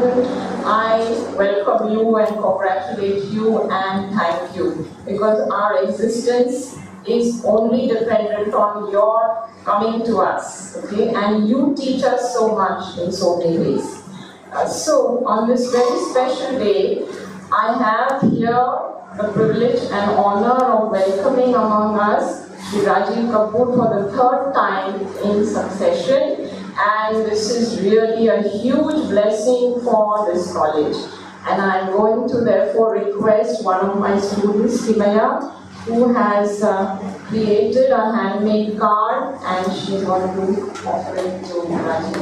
I welcome you and congratulate you and thank you, because our existence is only dependent on your coming to us, okay? And you teach us so much in so many ways. So on this very special day, I have here the privilege and honor of welcoming among us Shri Rajiv Kapur for the third time in succession. And this is really a huge blessing for this college. And I'm going to therefore request one of my students, Himaya, who has created a handmade card, and she's going to offer it to Rajiv.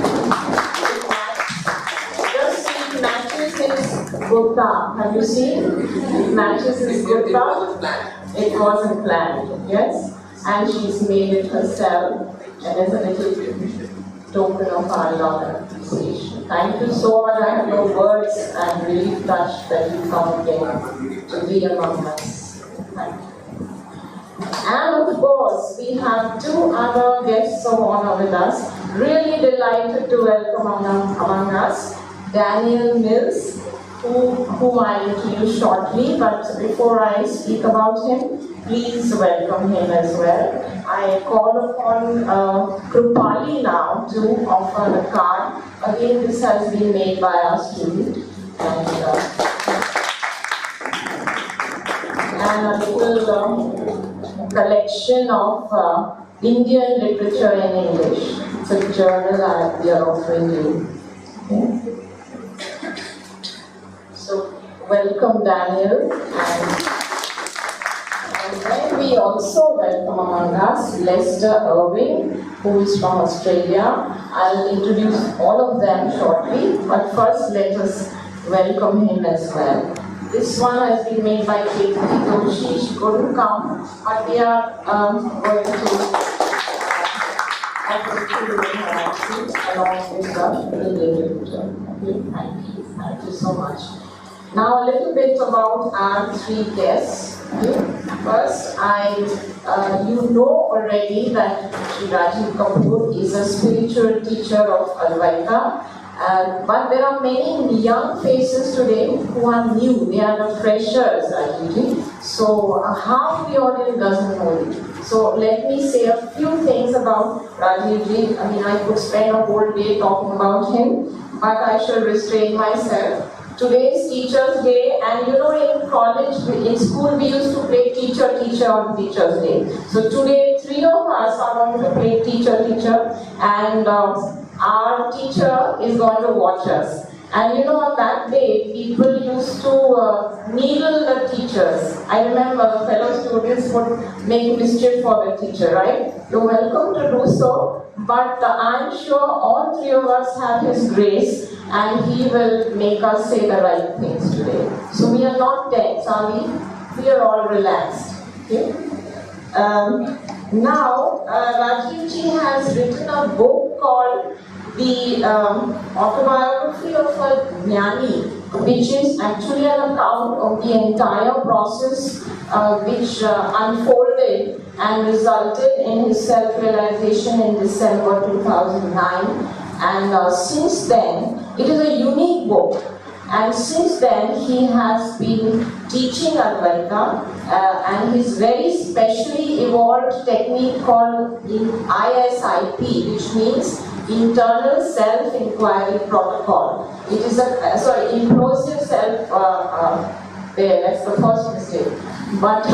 Just see, it matches his kurta. Have you seen? It matches his kurta. It wasn't planned, yes? And she's made it herself, and as a little token of our love and appreciation. Thank you so much. I have no words. I'm really touched that you come again to be among us. Thank you. And of course, we have two other guests of honor with us. Really delighted to welcome among us Daniel Mills, whom I'll introduce shortly. But before I speak about him, please welcome him as well. I call upon Krupali now to offer the card. Again, this has been made by our student. And a little collection of Indian literature in English. It's a journal we are offering you. Okay. So, welcome Daniel. And then we also welcome among us Lester Irving, who is from Australia. I'll introduce all of them shortly, but first let us welcome him as well. This one has been made by Katie Toshi. She couldn't come, but we are going to along with the literature. Okay, thank you so much. Now a little bit about our three guests. Okay. First, you know already that Shri Rajiv Kapur is a spiritual teacher of Advaita, but there are many young faces today who are new. They are the freshers, Rajivji. So half the audience doesn't know you. So let me say a few things about Rajivji. I mean, I could spend a whole day talking about him, but I shall restrain myself. Today is Teacher's Day, and you know, in college, in school, we used to play teacher on Teacher's Day. So today, three of us are going to play teacher, and our teacher is going to watch us. And you know, on that day, people used to needle the teachers. I remember fellow students would make mischief for the teacher, right? You're welcome to do so, but I'm sure all three of us have his grace, and he will make us say the right things today. So we are not tense, are we? We are all relaxed. Okay? Now, Rajivji has written a book called The Autobiography of a Jnani, which is actually an account of the entire process which unfolded and resulted in his self-realization in December 2009. And since then, it is a unique book. And since then, he has been teaching Advaita and his very specially evolved technique called ISIP, which means Internal Self-Enquiry Protocol. It is a, implosive that's the first mistake. But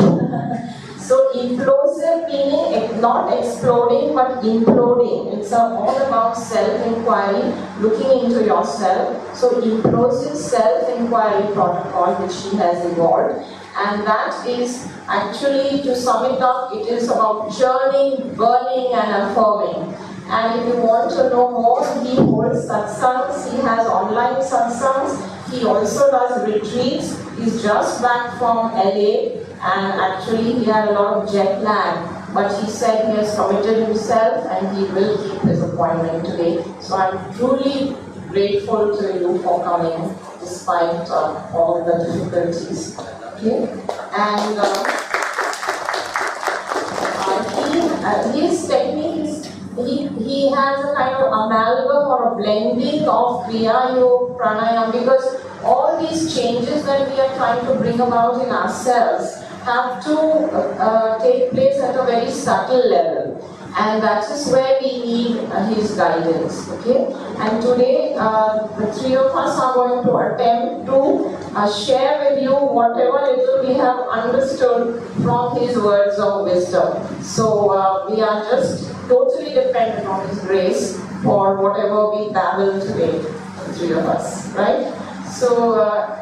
so implosive meaning not exploding but imploding. It's all about self-inquiry, looking into yourself. So implosive self-inquiry protocol which he has evolved. And that is actually, to sum it up, it is about churning, burning and affirming. And if you want to know more, he holds satsangs, he has online satsangs, he also does retreats. He's just back from LA, and actually he had a lot of jet lag, but he said he has committed himself and he will keep his appointment today. So I'm truly grateful to you for coming despite all the difficulties. Okay? And his technique is, he has a kind of amalgam or a blending of Kriya Yoga, pranayama, because all these changes that we are trying to bring about in ourselves have to take place at a very subtle level, and that is where we need his guidance. Okay, and today the three of us are going to attempt to share with you whatever little we have understood from his words of wisdom. So we are just totally dependent on his grace for whatever we babble today, the three of us, right? So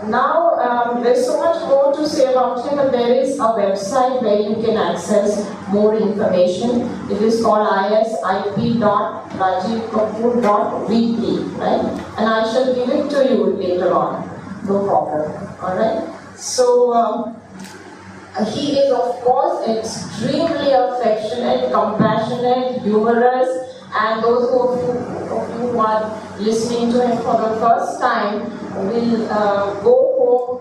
now there's so much more to say about him, and there is a website where you can access more information. It is called isip.rajivkapur.weekly, right? And I shall give it to you later on, no problem, alright? So he is of course extremely affectionate, compassionate, humorous, and those of you who are listening to him for the first time will go home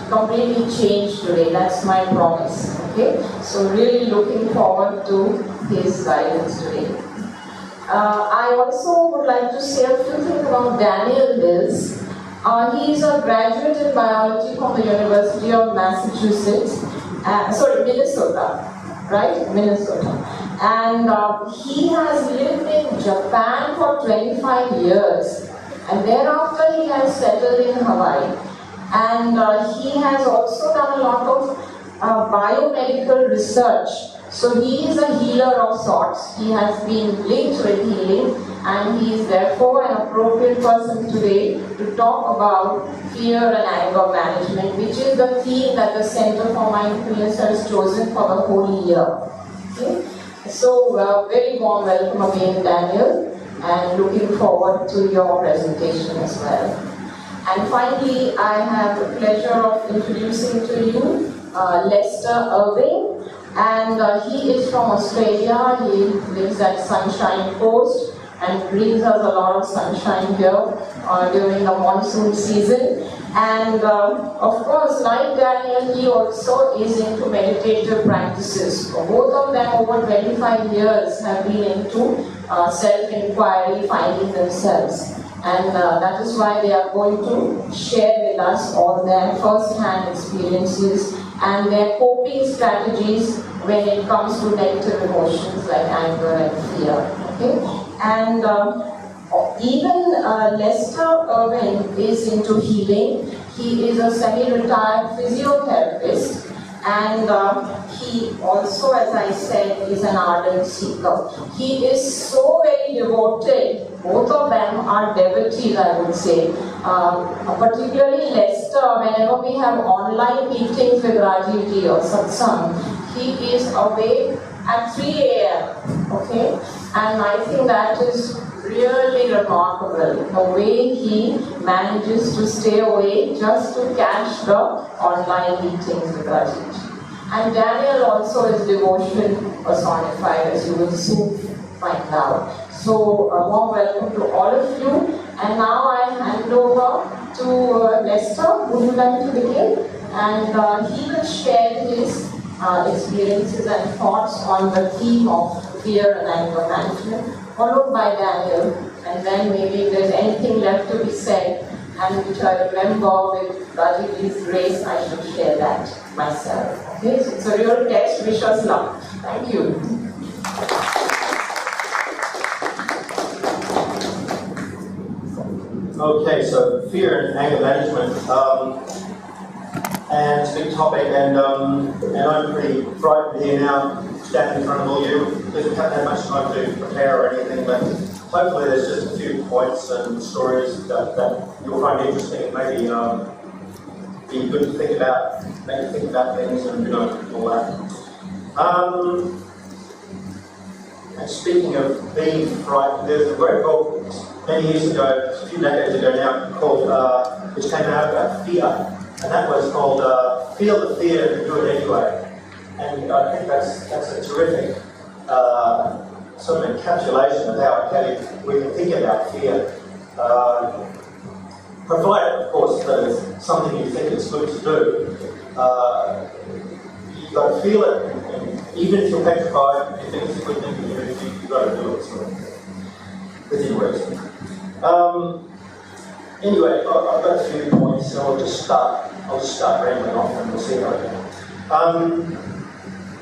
completely changed today. That's my promise. Okay, so really looking forward to his guidance today. I also would like to say a few things about Daniel Mills. He is a graduate in biology from the University of Minnesota, right? Minnesota. And he has lived in Japan for 25 years. And thereafter he has settled in Hawaii. And he has also done a lot of biomedical research. So he is a healer of sorts. He has been linked with healing, and he is therefore an appropriate person today to talk about fear and anger management, which is the theme that the Center for Mindfulness has chosen for the whole year. Okay? So very warm welcome again, Daniel, and looking forward to your presentation as well. And finally, I have the pleasure of introducing to you Lester Irving. And he is from Australia. He lives at Sunshine Coast and brings us a lot of sunshine here during the monsoon season. And of course, like Daniel, he also is into meditative practices. Both of them over 25 years have been into self-enquiry, finding themselves. And that is why they are going to share with us all their first-hand experiences and their coping strategies when it comes to negative emotions like anger and fear. Okay? And even Lester Irving is into healing. He is a semi-retired physiotherapist, and he also, as I said, is an ardent seeker. He is so very devoted. Both of them are devotees, I would say. Particularly Lester, whenever we have online meetings with Rajiv ji or satsang, he is awake at 3 a.m. Okay? And I think that is really remarkable, the way he manages to stay awake just to catch the online meetings with Rajiv ji. And Daniel also is devotion personified, as you will soon find out. So a warm welcome to all of you. And now I hand over to Lester. Would you like to begin? And he will share his experiences and thoughts on the theme of fear and anger management, followed by Daniel. And then maybe if there's anything left to be said, and which I remember with Rajiv's grace, I should share that myself. Okay, so it's a real test. Wish us luck. Thank you. Okay, so fear and anger management, and it's a big topic, and I'm pretty frightened here now, standing in front of all you, because we haven't had much time to prepare or anything, but hopefully there's just a few points and stories that you'll find interesting, and maybe be good to think about, make you think about things and all that. And speaking of being frightened, there's a word called, many years ago, a few decades ago now, called, which came out about fear, and that was called Feel the Fear and Do It Anyway. And I think that's a terrific sort of encapsulation of how we can think about fear. Provided, of course, that it's something you think it's good to do. You've got to feel it, and even if you're petrified, if it's a good thing to do, you've got to do it, sort of, within reason. Anyway, I've got a few points, so I'll just start rambling off and we'll see how it goes.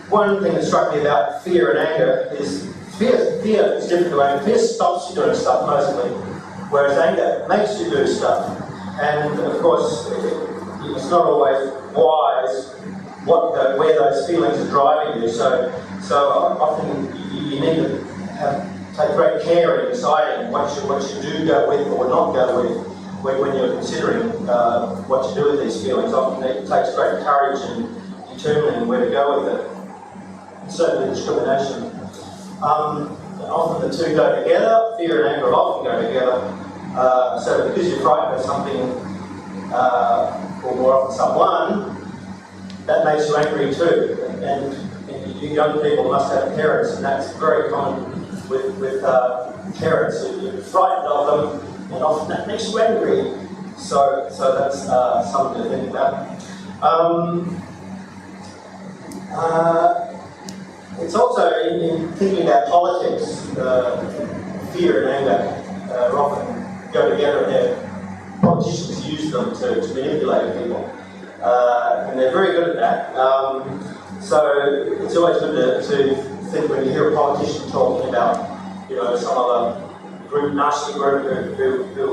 One thing that struck me about fear and anger is fear is different to anger. Fear stops you doing stuff mostly, whereas anger makes you do stuff. And of course, it's not always wise where those feelings are driving you. So often you need to take great care in deciding what you do go with or not go with when you're considering what to do with these feelings. Often it takes great courage in determining where to go with it. Certainly discrimination. Often the two go together. Fear and anger often go together. So because you're frightened of something, or more often someone, that makes you angry too. And you young people must have parents, and that's very common with parents. You're frightened of them, and often that makes you angry. So that's something to think about. It's also in thinking about politics, fear and anger often go together, and politicians use them to manipulate people. And they're very good at that. So it's always good to think when you hear a politician talking about, some other group, nasty group who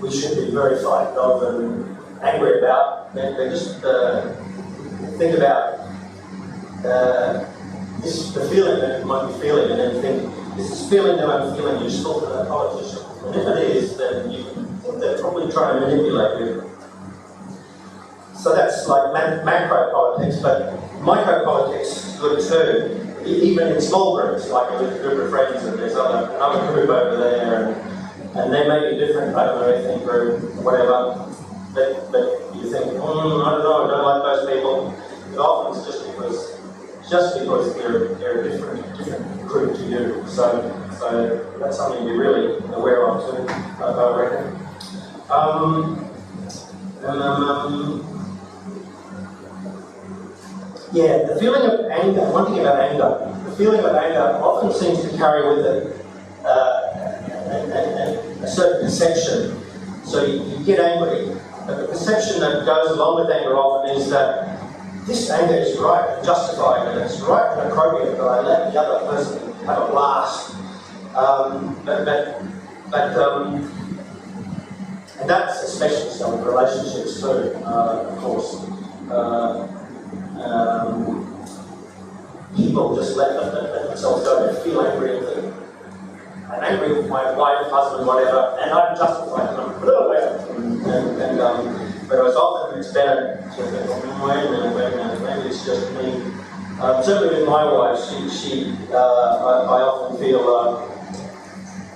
we should be very frightened of and angry about. They just think about the feeling that you might be feeling, and then think, is this feeling that I'm feeling useful to that politician? And if it is, then you think they're probably trying to manipulate you. So that's like macro politics, but micro politics is good too. Even in small groups, like with a group of friends, and there's another group over there, and they may be different, I don't know, ethnic group, whatever. But you think, I don't know, I don't like those people. But often it's just because they're a different group to you. So that's something to be really aware of too, I reckon. Yeah, the feeling of anger, one thing about anger, the feeling of anger often seems to carry with it a certain perception. So you get angry, but the perception that goes along with anger often is that this anger is right and justified, and it's right and appropriate that I let the other person have a blast. And that's especially so in relationships too, of course. People just let themselves go and feel angry and think, I'm angry with my wife, husband, whatever, and I'm justified. Whereas often it's better to think, wait a minute, maybe it's just me. Certainly with my wife, I often feel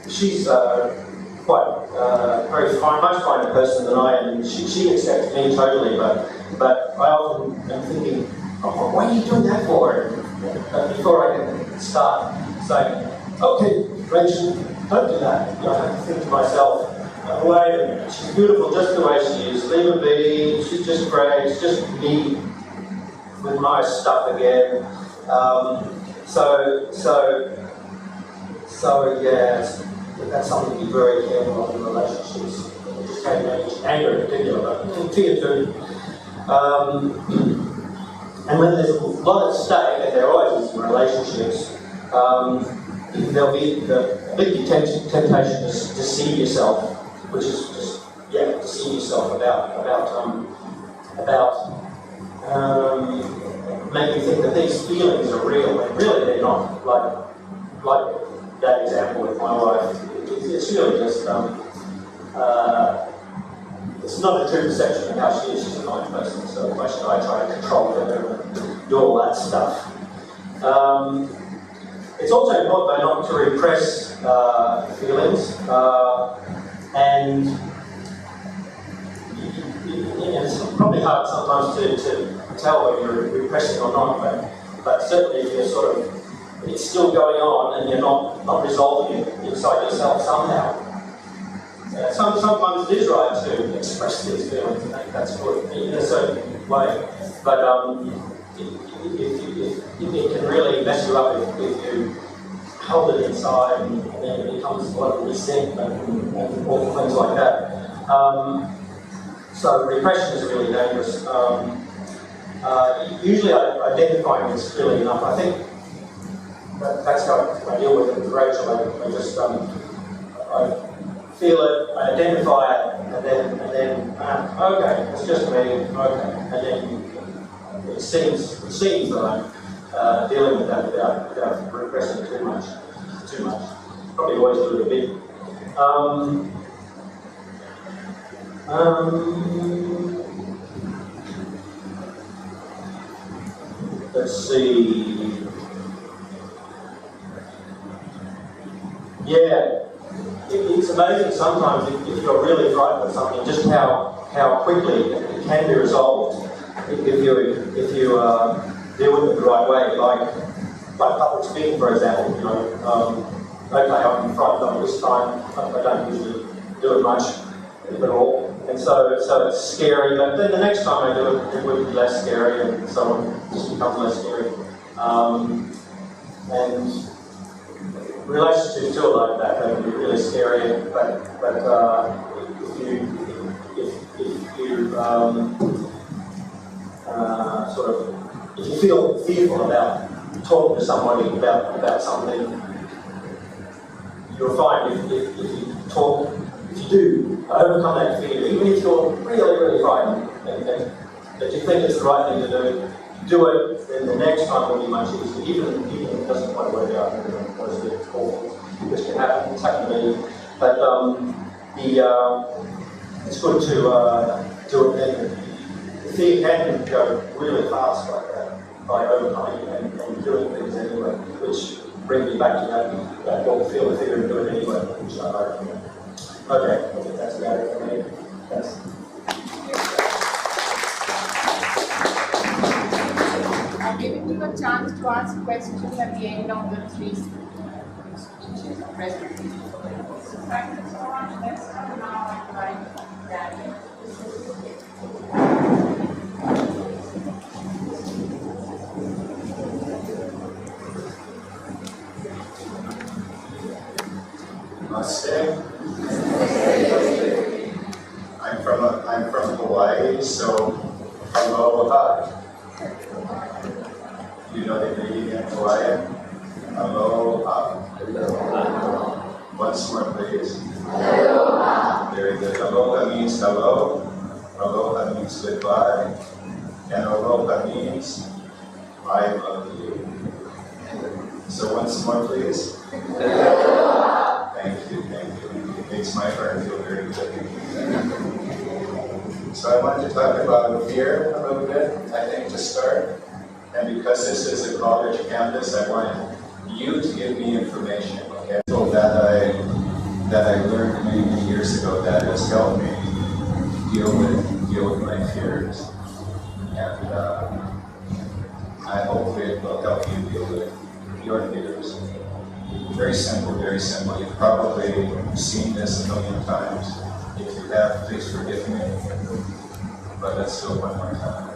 she's quite much finer person than I am, and she accepts me totally, but I often am thinking, what are you doing that for? Before I can start saying, okay, Rachel, don't do that. I have to think to myself, wait a minute, she's beautiful just the way she is, leave her be, she's just great, it's just me with my stuff again. Yeah, that's something to be very careful of in relationships. It just can't manage anger in particular, but fear too. And when there's a lot at stake, and there always is in relationships, there'll be the big temptation to deceive yourself, which is just deceive yourself about making you think that these feelings are real, when really they're not. Like that example with my wife, it's really just it's not a true perception of how she is. She's a nice person, so why should I try to control her and do all that stuff? It's also important, though, not to repress feelings, and it's probably hard sometimes to tell whether you're repressing or not, but certainly if you're it's still going on and you're not resolving it inside yourself somehow. Sometimes it is right to express these feelings, and that's good in a certain way, but it can really mess you up if you hold it inside, and then it becomes a lot of resentment and all things like that. So repression is really dangerous. Usually identifying is clearly enough. I think that's how I deal with it with Rachel. I just I feel it, I identify it, and then okay, it's just me. Okay, and then it seems that I'm dealing with that without repressing too much. Probably always do it a bit. Let's see. Yeah, it's amazing sometimes if you're really frightened of something, just how quickly it can be resolved if you deal with it the right way. Like public speaking, for example. Okay, I'm frightened of this time. I don't usually do it much, if at all. And so it's scary, but then the next time I do it, it would be less scary, and so on. It just becomes less scary. And relationships too are like that. They can be really scary, but if you feel fearful about talking to somebody about something, you'll find if you talk. If you do overcome that fear, even if you're really, really frightened and that you think it's the right thing to do it, then the next time will be much easier, even if it doesn't quite work out, because it's awful, which can happen, it's happened to me. But it's good to do it then. The fear can go really fast like that, by overcoming and doing things anyway, which brings me back to that don't feel the fear and do it anyway, which I like. Okay, I think that's about it for me. Thanks. I'm giving you a chance to ask questions at the end of the three presentations. So thank you so much. Let's now invite Daniel. Namaste. I'm from Hawaii, so aloha. You know the greeting in Hawaiian? Aloha. Once more, please. Aloha. Very good. Aloha means hello. Aloha means goodbye. And aloha means I love you. So once more, please. Thank you. It makes my heart feel very good. So I wanted to talk about fear a little bit, I think, to start. And because this is a college campus, I want you to give me information, okay? So that I learned many years ago that has helped me deal with my fears. And I hope it will help you deal with your fears. Very simple, very simple. You've probably seen this a million times. If you have, please forgive me. But let's do it one more time.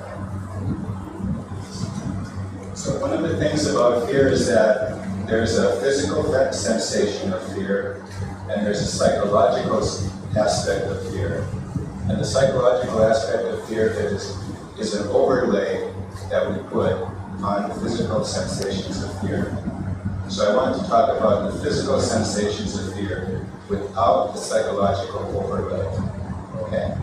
So one of the things about fear is that there's a physical sensation of fear, and there's a psychological aspect of fear. And the psychological aspect of fear is an overlay that we put on physical sensations of fear. So I want to talk about the physical sensations of fear without the psychological overlay. Okay?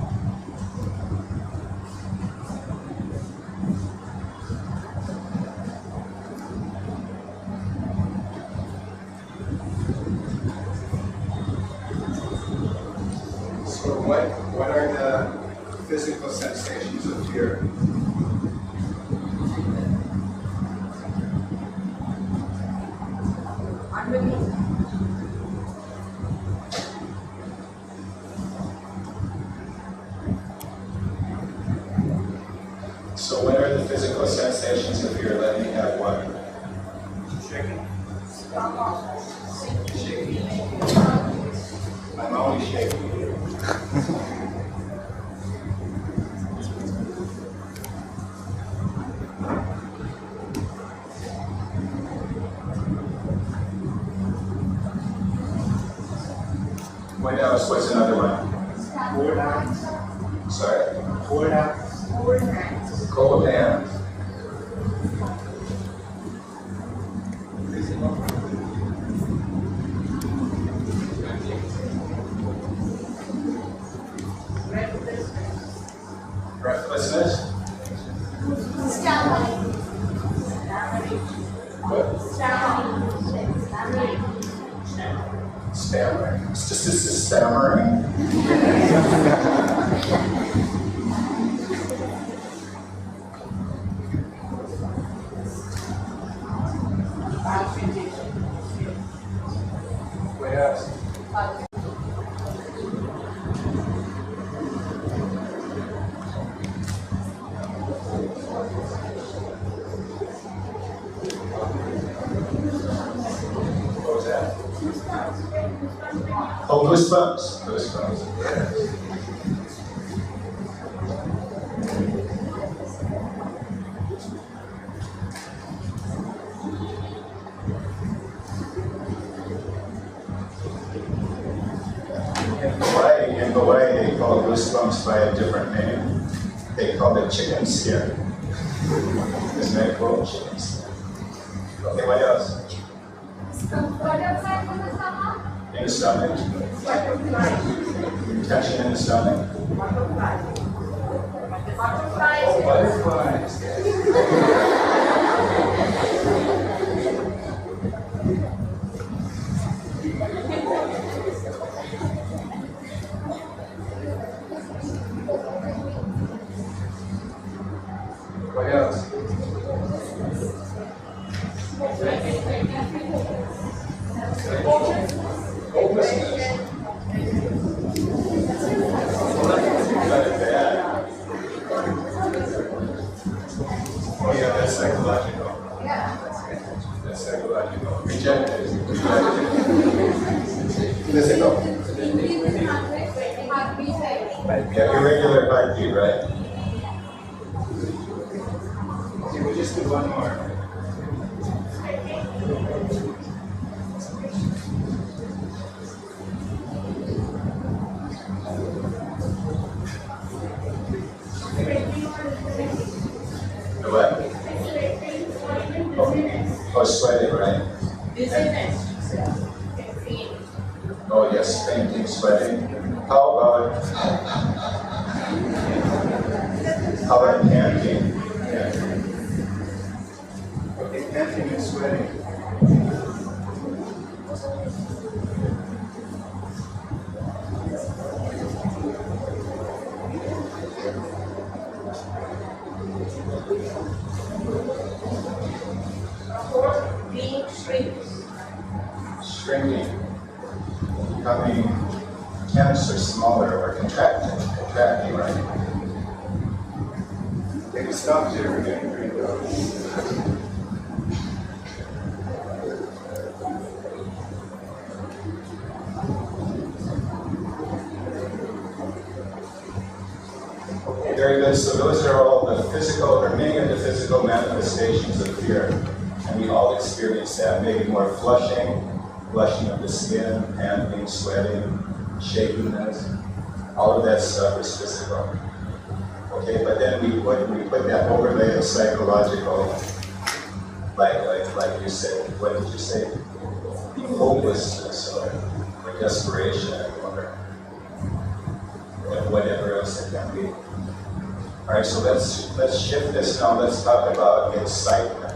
So what are the physical sensations of fear? So what are the physical sensations of fear? Let me have one. Shaking. Shaking. I'm only shaking. What else? What's another one? Cold hands. Sorry? Cold hands. Cold hands. Cold hands. Breathlessness. Stammering. What? Stammering. Stammering. It's just this is stammering. What else? What was that? Oh, goosebumps. Goosebumps. Yes. In Hawaii, they call goosebumps by a different name. They call it chicken skin. Isn't that cool? Chicken skin. Okay, what else? In the stomach? Tension in the stomach? Oh, butterflies. What else? Hopelessness. Got it bad. Oh yeah, that's psychological. That's psychological. Rejected. Physical. Yeah, irregular heartbeat, right? Okay, we'll just do one more. The what? Oh, sweating, right? Oh, yes, fainting, sweating. How about panting? Yeah. Okay, panting and sweating. Shrinking, becoming tense or smaller or contracting, right? Take a stop here, we're getting pretty low. Okay, very good. So those are all the physical, or many of the physical manifestations of fear. And we all experience that, maybe more flushing of the skin, panting, sweating, shakiness. All of that stuff is physical. Okay, but then we put that overlay of psychological, like you said, what did you say? Hopelessness or desperation or whatever else it can be. All right, so let's shift this now. Let's talk about excitement.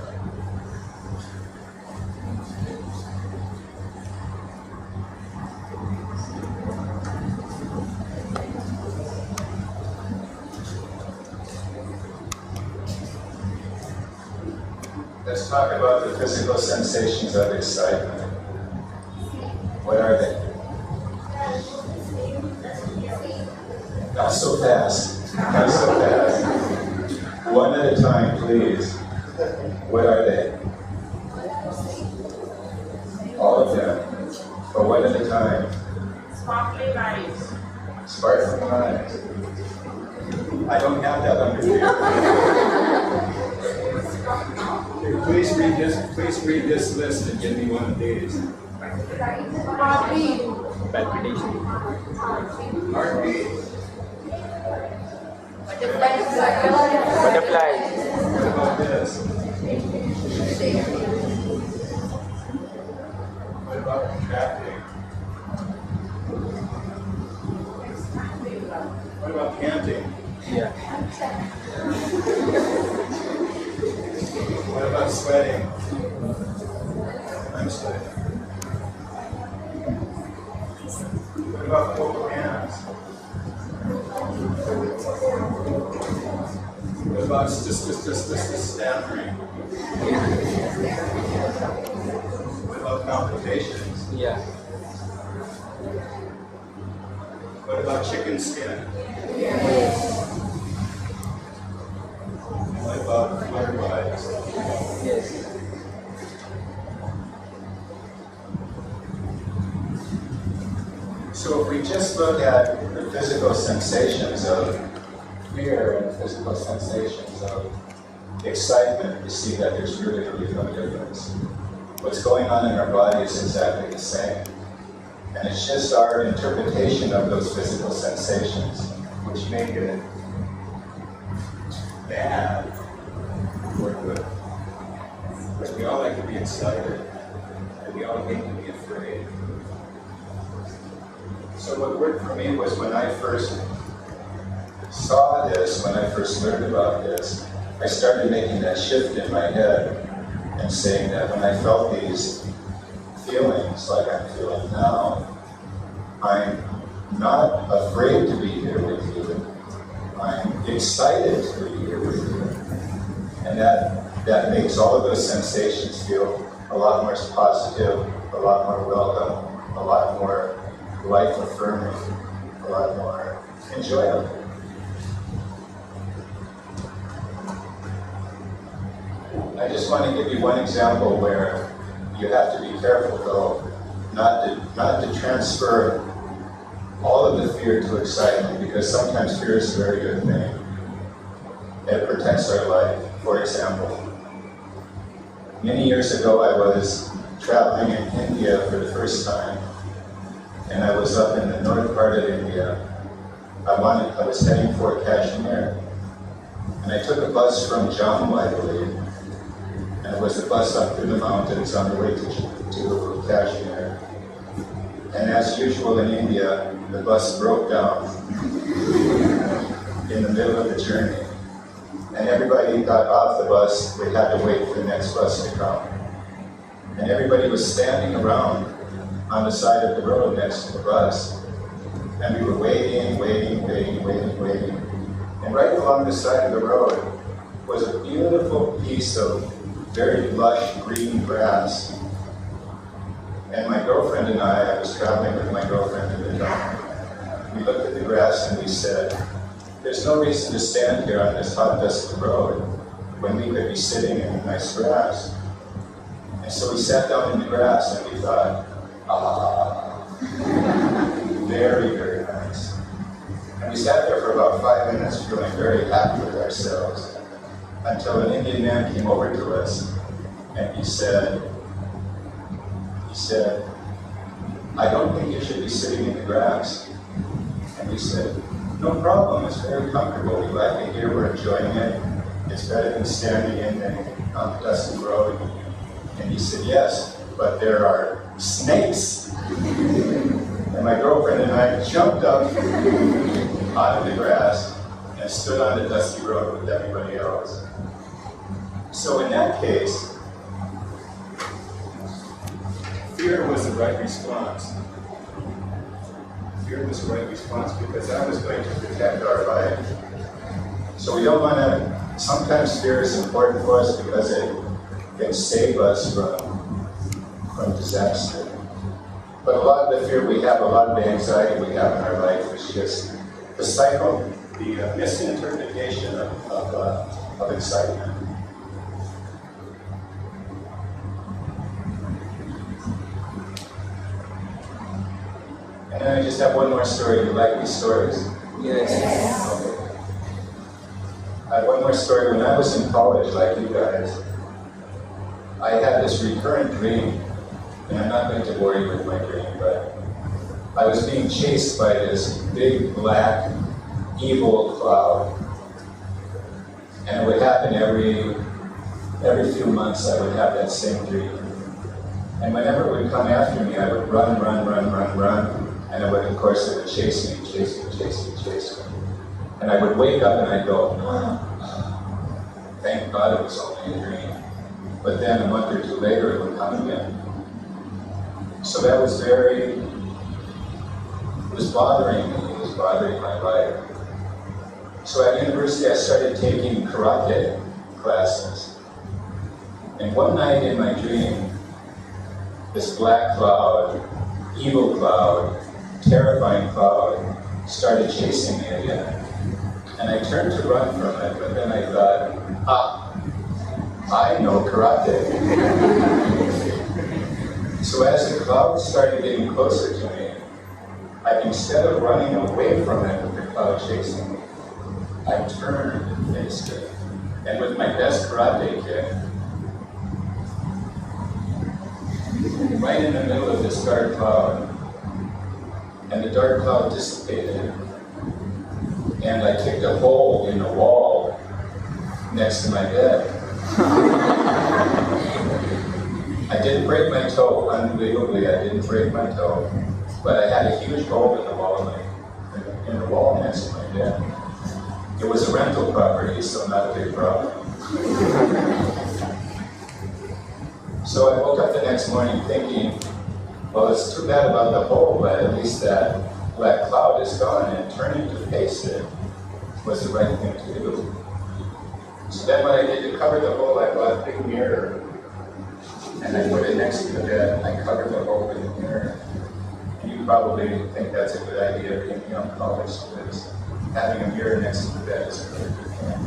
Let's talk about the physical sensations of excitement. What are they? Not so fast. Not so fast. One at a time, please. What are they? All of them. But one at a time. Sparkling eyes. Sparkling eyes. I don't have that under here. Please read this list and give me one of these. Happy. palpitation. Heartbeat. Butterfly. What about this? What about contracting? What about panting? Yeah. What about sweating? I'm sweating. What about cold hands? What about stammering? What about palpitations? Yeah. What about chicken skin? What about butterflies? Yes. So if we just look at the physical sensations of fear and physical sensations of excitement, we see that there's really no difference. What's going on in our body is exactly the same. And it's just our interpretation of those physical sensations which make it bad or good. But we all like to be excited, and we all hate to be afraid. So what worked for me was when I first saw this, when I first learned about this, I started making that shift in my head and saying that when I felt these feelings like I'm feeling now, I'm not afraid to be here with you. I'm excited to be here with you. And that makes all of those sensations feel a lot more positive, a lot more welcome, a lot more life-affirming, a lot more enjoyable. I just want to give you one example where you have to be careful, though, not to transfer all of the fear to excitement, because sometimes fear is a very good thing. It protects our life. For example, many years ago I was traveling in India for the first time, and I was up in the north part of India. I was heading for Kashmir, and I took a bus from Jammu, I believe, and it was a bus up through the mountains on the way to Kashmir. And as usual in India, the bus broke down in the middle of the journey. And everybody got off the bus, they had to wait for the next bus to come. And everybody was standing around on the side of the road next to the bus. And we were waiting. And right along the side of the road was a beautiful piece of very lush green grass. And my girlfriend and I was traveling with my girlfriend at the time. We looked at the grass and we said, there's no reason to stand here on this hot, dusty road when we could be sitting in the nice grass. And so we sat down in the grass and we thought, very, very nice. And we sat there for about 5 minutes feeling very happy with ourselves until an Indian man came over to us and he said, I don't think you should be sitting in the grass. And we said, no problem, it's very comfortable. We like it here, we're enjoying it. It's better than standing on the dusty road. And he said, yes, but there are snakes. And my girlfriend and I jumped up out of the grass and stood on the dusty road with everybody else. So in that case, fear was the right response. Fear was the right response because that was going to protect our life. So we don't want to, sometimes fear is important for us because it can save us from disaster. But a lot of the fear we have, a lot of the anxiety we have in our life is just the cycle, the misinterpretation of excitement. And then I just have one more story. You like these stories? Yes. Okay. I have one more story. When I was in college, like you guys, I had this recurrent dream, and I'm not going to bore you with my dream, but I was being chased by this big, black, evil cloud. And it would happen every few months. I would have that same dream. And whenever it would come after me, I would run, and it would, of course, it would chase me. And I would wake up and I'd go, thank God it was only a dream. But then a month or two later, it would come again. So that was it was bothering me, it was bothering my life. So at university, I started taking karate classes. And one night in my dream, this black cloud, evil cloud, terrifying cloud, started chasing me again. And I turned to run from it, but then I thought, I know karate. So as the cloud started getting closer to me, instead of running away from it with the cloud chasing me, I turned and faced it. And with my best karate kick, right in the middle of this dark cloud, and the dark cloud dissipated, and I kicked a hole in the wall next to my bed. I didn't break my toe, unbelievably, I didn't break my toe, but I had a huge hole in the wall next to my bed. It was a rental property, so not a big problem. So I woke up the next morning thinking, well, it's too bad about the hole, but at least that black cloud is gone, and turning to face it was the right thing to do. So then what I did to cover the hole, I bought a big mirror, and I put it next to the bed, and I covered the hole with the mirror. And you probably think that's a good idea, being young college students. Having a mirror next to the bed is a really good thing.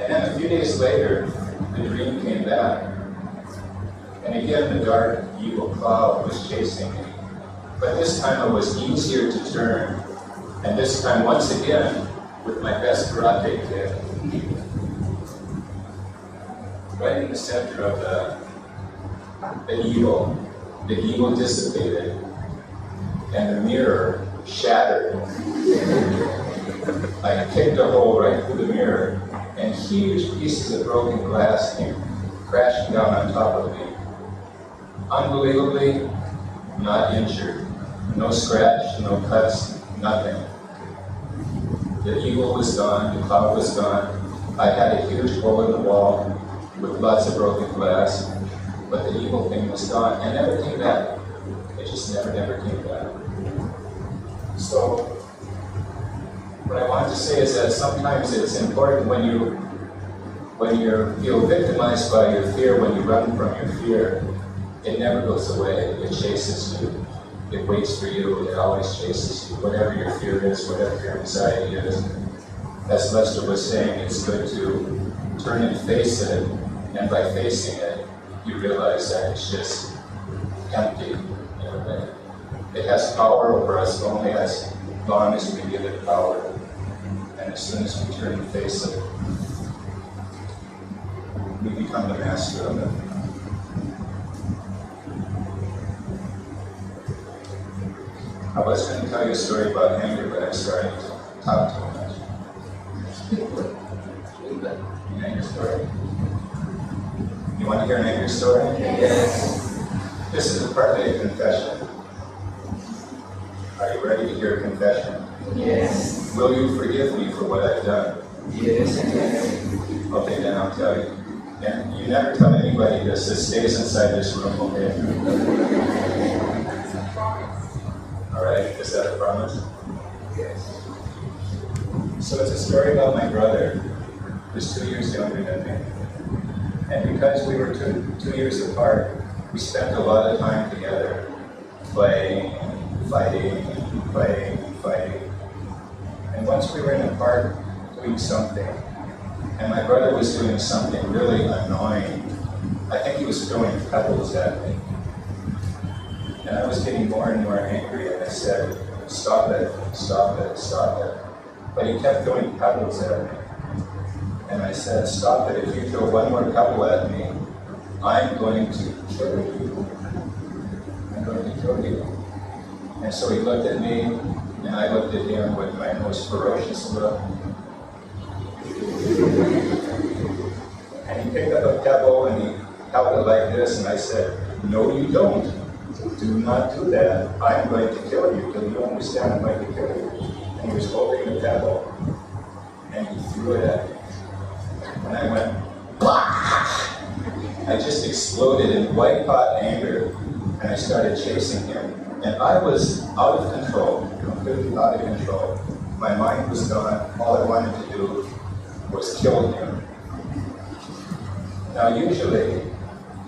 And then a few days later, the dream came back. And again, the dark, evil cloud was chasing me. But this time it was easier to turn. And this time, once again, with my best karate kick, right in the center of the evil dissipated, and the mirror shattered. I kicked a hole right through the mirror, and huge pieces of broken glass came crashing down on top of me. Unbelievably, not injured. No scratch, no cuts, nothing. The evil was gone, the cloud was gone. I had a huge hole in the wall with lots of broken glass, but the evil thing was gone and never came back. It just never came back. So, what I want to say is that sometimes it's important when you feel victimized by your fear, when you run from your fear, it never goes away. It chases you. It waits for you. It always chases you. Whatever your fear is, whatever your anxiety is. As Lester was saying, it's good to turn and face it. And by facing it, you realize that it's just empty in a way. It has power over us only as long as we give it power. And as soon as we turn and face it, we become the master of it. I was going to tell you a story about anger, but I'm starting to talk too much. An anger story? You want to hear an anger story? Yes. This is partly a confession. Are you ready to hear a confession? Yes. Will you forgive me for what I've done? Yes. Okay, then I'll tell you. And you never tell anybody this. This stays inside this room, okay? All right, is that a promise? Yes. So it's a story about my brother, who's 2 years younger than me. And because we were two years apart, we spent a lot of time together, playing, fighting. And once we were in the park doing something, and my brother was doing something really annoying. I think he was throwing pebbles at me. And I was getting more and more angry, and I said, stop it. But he kept throwing pebbles at me. And I said, stop it. If you throw one more pebble at me, I'm going to kill you. I'm going to kill you. And so he looked at me, and I looked at him with my most ferocious look. And he picked up a pebble and he held it like this, and I said, "No, you don't. Do not do that. I'm going to kill you. Do you understand? I'm going to kill you." And he was holding the pebble, and he threw it at me. And I went, "Bah!" I just exploded in white-hot anger, and I started chasing him. And I was out of control, completely out of control. My mind was gone. All I wanted to do was kill him. Now, usually,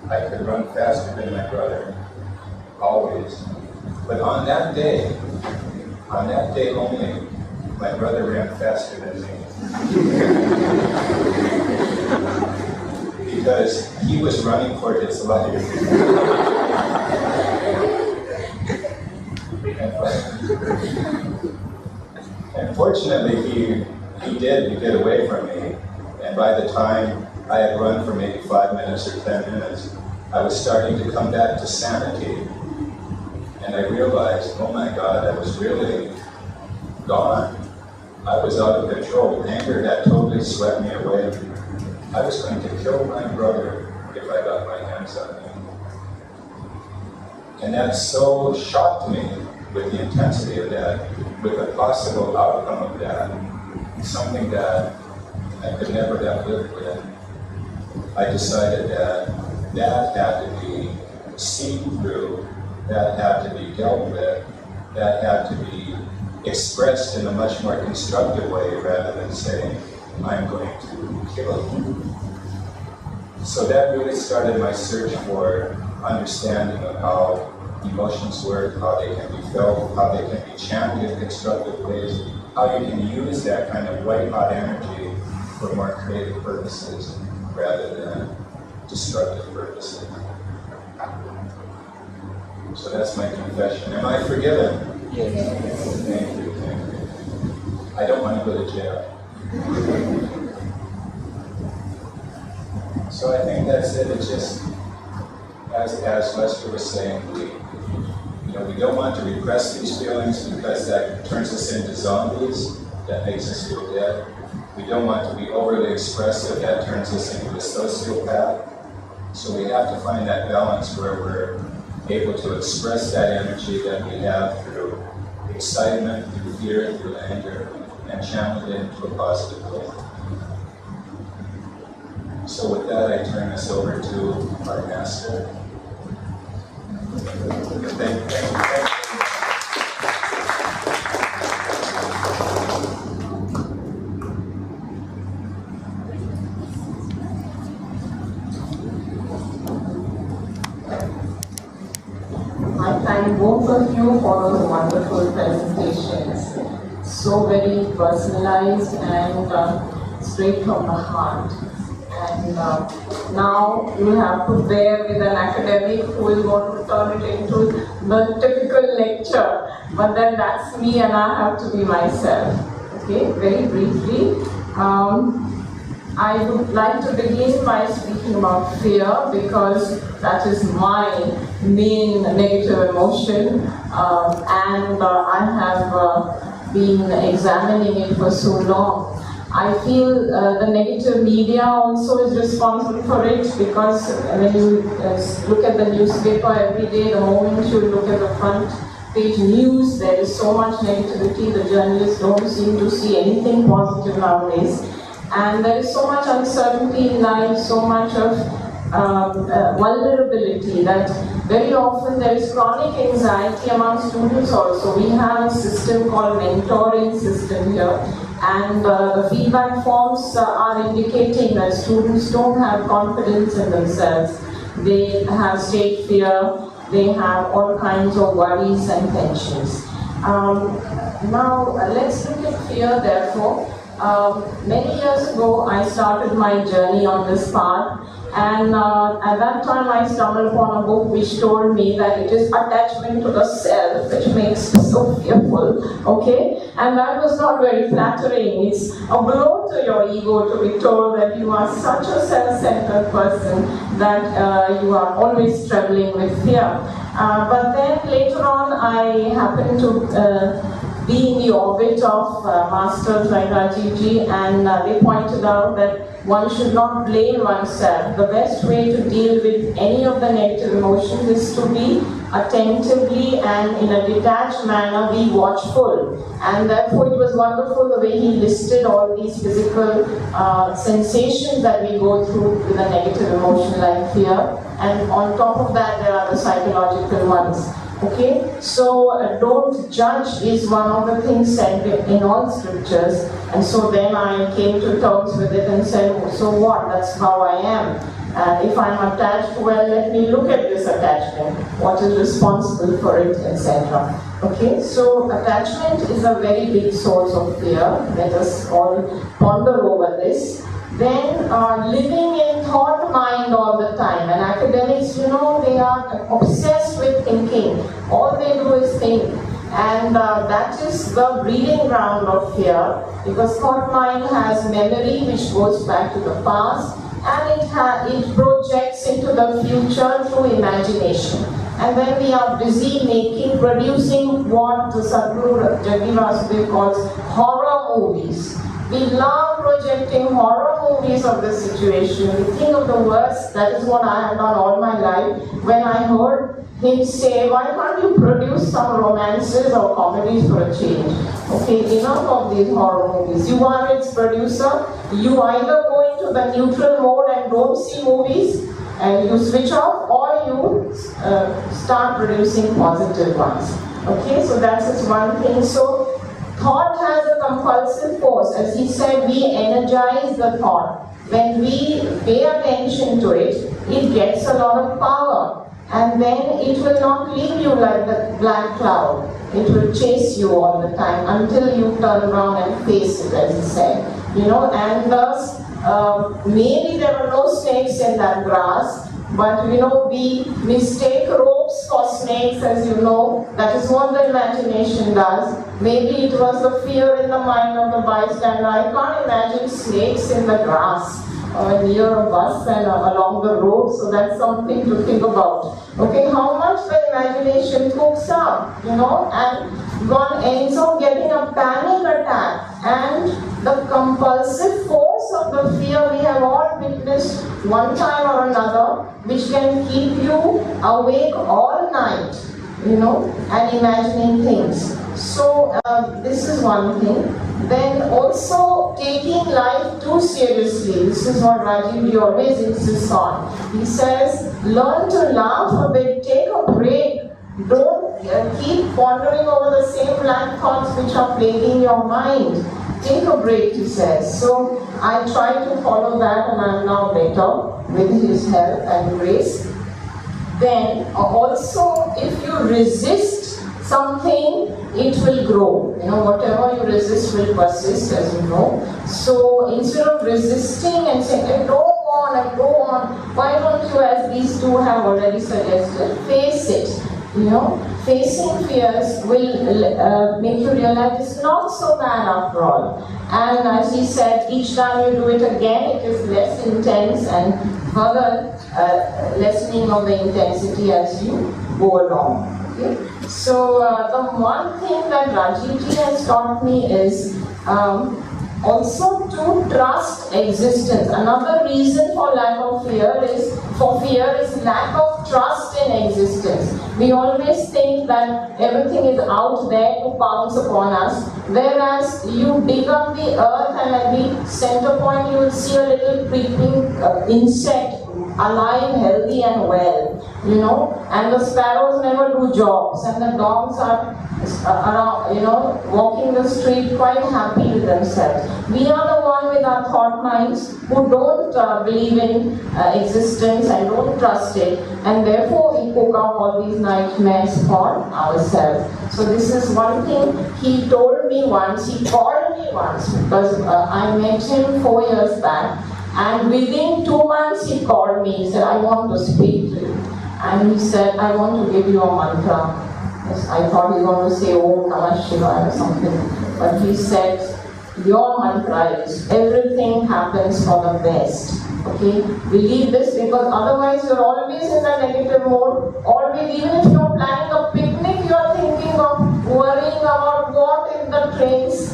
I could run faster than my brother, always. But on that day only, my brother ran faster than me. Because he was running for his life. And fortunately, he did get away from me. And by the time I had run for maybe 5 minutes or 10 minutes, I was starting to come back to sanity. And I realized, oh my God, I was really gone. I was out of control. Anger had totally swept me away. I was going to kill my brother if I got my hands on him. And that so shocked me with the intensity of that, with the possible outcome of that, something that I could never have lived with. I decided that had to be seen through, that had to be dealt with, that had to be expressed in a much more constructive way rather than saying, "I'm going to kill you." So that really started my search for understanding of how emotions work, how they can be felt, how they can be channeled in constructive ways, how you can use that kind of white-hot energy for more creative purposes rather than destructive purposes. So that's my confession. Am I forgiven? Yes. Thank you, thank you. I don't want to go to jail. So I think that's it. It's just, as Lester was saying, we don't want to repress these feelings because that turns us into zombies. That makes us feel dead. We don't want to be overly expressive. That turns us into a sociopath. So we have to find that balance where we're able to express that energy that we have through excitement, through fear, through anger, and channel it into a positive way. So with that, I turn this over to our master. Thank you. I thank both of you for those wonderful presentations. So very personalized and straight from the heart. And now you have to bear with an academic who will want to turn it into the typical lecture. But then that's me and I have to be myself. Okay, very briefly. I would like to begin by speaking about fear because that is my main negative emotion and I have been examining it for so long. I feel the negative media also is responsible for it because when you look at the newspaper every day, the moment you look at the front page news, there is so much negativity. The journalists don't seem to see anything positive nowadays. And there is so much uncertainty in life, so much of vulnerability that very often there is chronic anxiety among students also. We have a system called mentoring system here. And the feedback forms are indicating that students don't have confidence in themselves. They have state fear, they have all kinds of worries and tensions. Now, let's look at fear, therefore. Many years ago, I started my journey on this path, and at that time I stumbled upon a book which told me that it is attachment to the self which makes us so fearful, okay? And that was not very flattering. It's a blow to your ego to be told that you are such a self-centered person that you are always struggling with fear. But then later on, I happened to be in the orbit of masters like Rajiv ji, and they pointed out that one should not blame oneself. The best way to deal with any of the negative emotions is to be attentively and in a detached manner be watchful. And therefore it was wonderful the way he listed all these physical sensations that we go through with a negative emotion like fear. And on top of that, there are the psychological ones. Okay, so don't judge is one of the things said in all scriptures, and so then I came to terms with it and said, so what, that's how I am. And if I'm attached, well, let me look at this attachment, what is responsible for it, etc. Okay, so attachment is a very big source of fear. Let us all ponder over this. Then living in thought mind all the time, and academics, you know, they are obsessed with thinking. All they do is think, and that is the breeding ground of fear, because thought mind has memory which goes back to the past, and it projects into the future through imagination. And then we are busy producing what the Sadhguru Jaggi Vasudev calls horror movies. We love projecting horror movies of the situation. We think of the worst. That is what I have done all my life. When I heard him say, why can't you produce some romances or comedies for a change? Okay, enough of these horror movies. You are its producer. You either go into the neutral mode and don't see movies, and you switch off, or you start producing positive ones. Okay, so that's just one thing. So thought has a compulsive force. As he said, we energize the thought. When we pay attention to it, it gets a lot of power. And then it will not leave you like the black cloud. It will chase you all the time until you turn around and face it, as he said. You know, and thus, maybe there were no snakes in that grass, but you know, we mistake ropes for snakes, as you know. That is what the imagination does. Maybe it was the fear in the mind of the bystander. I can't imagine snakes in the grass near a bus and along the road, so that's something to think about. Okay, how much the imagination cooks up, you know, and one ends up getting a panic attack, and the compulsive force of the fear we have all witnessed one time or another, which can keep you awake all night, you know, and imagining things. So this is one thing. Then also taking life too seriously. This is what Rajiv always insists on. He says, learn to laugh a bit, take a break. Don't keep pondering over the same blank thoughts which are plaguing your mind. Take a break, he says. So I try to follow that, and I'm now better with his help and grace. Then also, if you resist something, it will grow. You know, whatever you resist will persist, as you know. So instead of resisting and saying, I don't want, why don't you, as these two have already suggested, face it. You know, facing fears will make you realize it's not so bad after all. And as he said, each time you do it again, it is less intense, and further lessening of the intensity as you go along. Okay? So the one thing that Rajiv ji has taught me is also to trust existence. Another reason for lack of fear is lack of trust in existence. We always think that everything is out there to pounce upon us, whereas you dig up the earth and at the center point you will see a little creeping insect, alive, healthy and well, you know, and the sparrows never do jobs, and the dogs are around, you know, walking the street quite happy with themselves. We are the one with our thought minds who don't believe in existence and don't trust it, and therefore we cook up all these nightmares for ourselves. So this is one thing he told me once. He called me funny once because I met him 4 years back, and within 2 months he called me. He said, I want to speak to you. And he said, I want to give you a mantra. Yes, I thought he was going to say Om Namah Shivaya or something. But he said, your mantra is everything happens for the best. Okay? Believe this, because otherwise you're always in the negative mode. Always, even if you're planning a picnic, you're thinking of worrying about what if the trains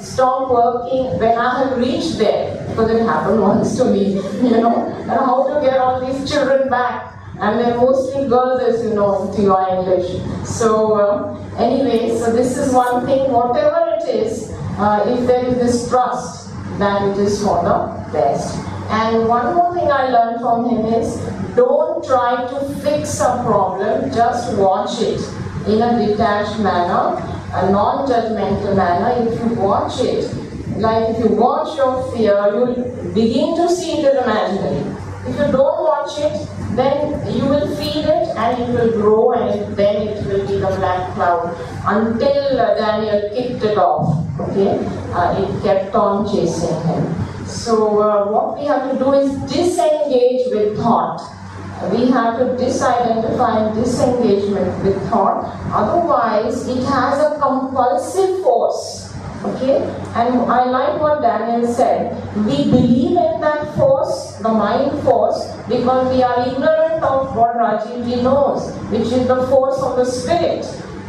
stop working when I have reached there. Because it happened once to me, and how to get all these children back. And they're mostly girls, as you know, to your English. So anyway, so this is one thing, whatever it is, if there is this trust, that it is for the best. And one more thing I learned from him is, don't try to fix a problem, just watch it in a detached manner, a non-judgmental manner. If you watch it, like if you watch your fear, you'll begin to see it as imaginary. If you don't watch it, then you will feel it and it will grow, and then it will be the black cloud until Daniel kicked it off. Okay, it kept on chasing him. So what we have to do is disengage with thought. We have to disidentify disengagement with thought. Otherwise, it has a compulsive force. Okay, and I like what Daniel said. We believe in that force, the mind force, because we are ignorant of what Rajiv knows, which is the force of the spirit.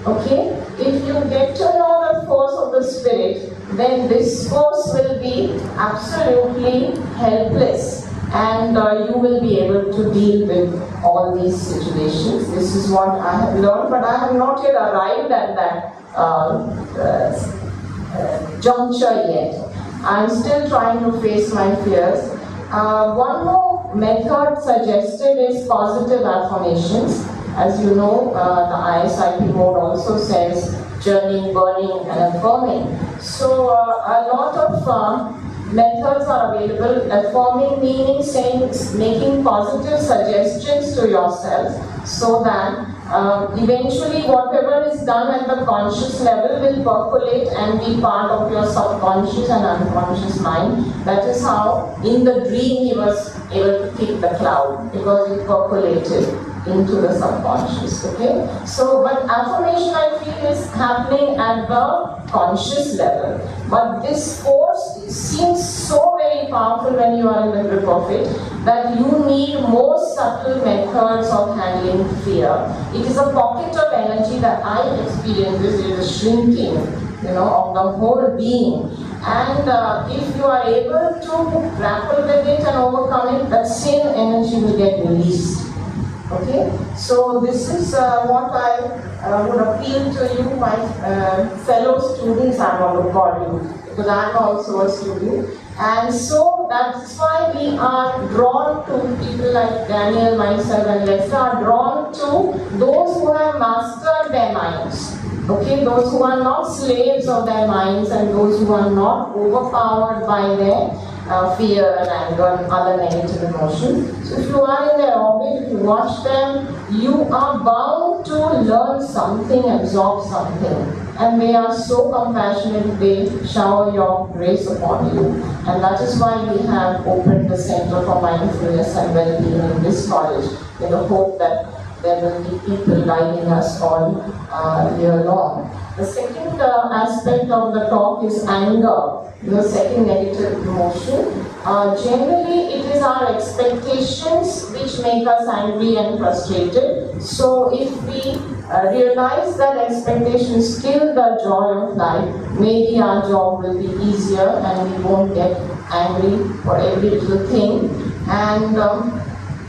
Okay, if you get to know the force of the spirit, then this force will be absolutely helpless, and you will be able to deal with all these situations. This is what I have learned, but I have not yet arrived at that juncture yet. I'm still trying to face my fears. One more method suggested is positive affirmations. As you know, the ISIP mode also says journaling, burning, and affirming. So a lot of methods are available. Affirming meaning saying, making positive suggestions to yourself, so that eventually whatever is done at the conscious level will percolate and be part of your subconscious and unconscious mind. That is how in the dream he was able to kick the cloud, because it percolated into the subconscious. Okay, so but affirmation, I feel, is happening at the conscious level, but this force seems so very powerful when you are in the grip of it, that you need more subtle methods of handling fear. It is a pocket of energy that I experience. It is a shrinking, of the whole being. And if you are able to grapple with it and overcome it, that same energy will get released. Okay, so this is what I would appeal to you, my fellow students, I want to call you, because I am also a student. And so that's why we are drawn to people like Daniel, myself, and Lester are drawn to those who have mastered their minds. Okay, those who are not slaves of their minds, and those who are not overpowered by their fear and anger and other negative emotions. So if you are in their orbit, if you watch them, you are bound to learn something, absorb something. And they are so compassionate, they shower your grace upon you. And that is why we have opened the Center for Mindfulness and Well-being in this college, in the hope that there will be people guiding us all year long. The second aspect of the talk is anger, the second negative emotion. Generally, it is our expectations which make us angry and frustrated. So if we realize that expectations kill the joy of life, maybe our job will be easier and we won't get angry for every little thing. And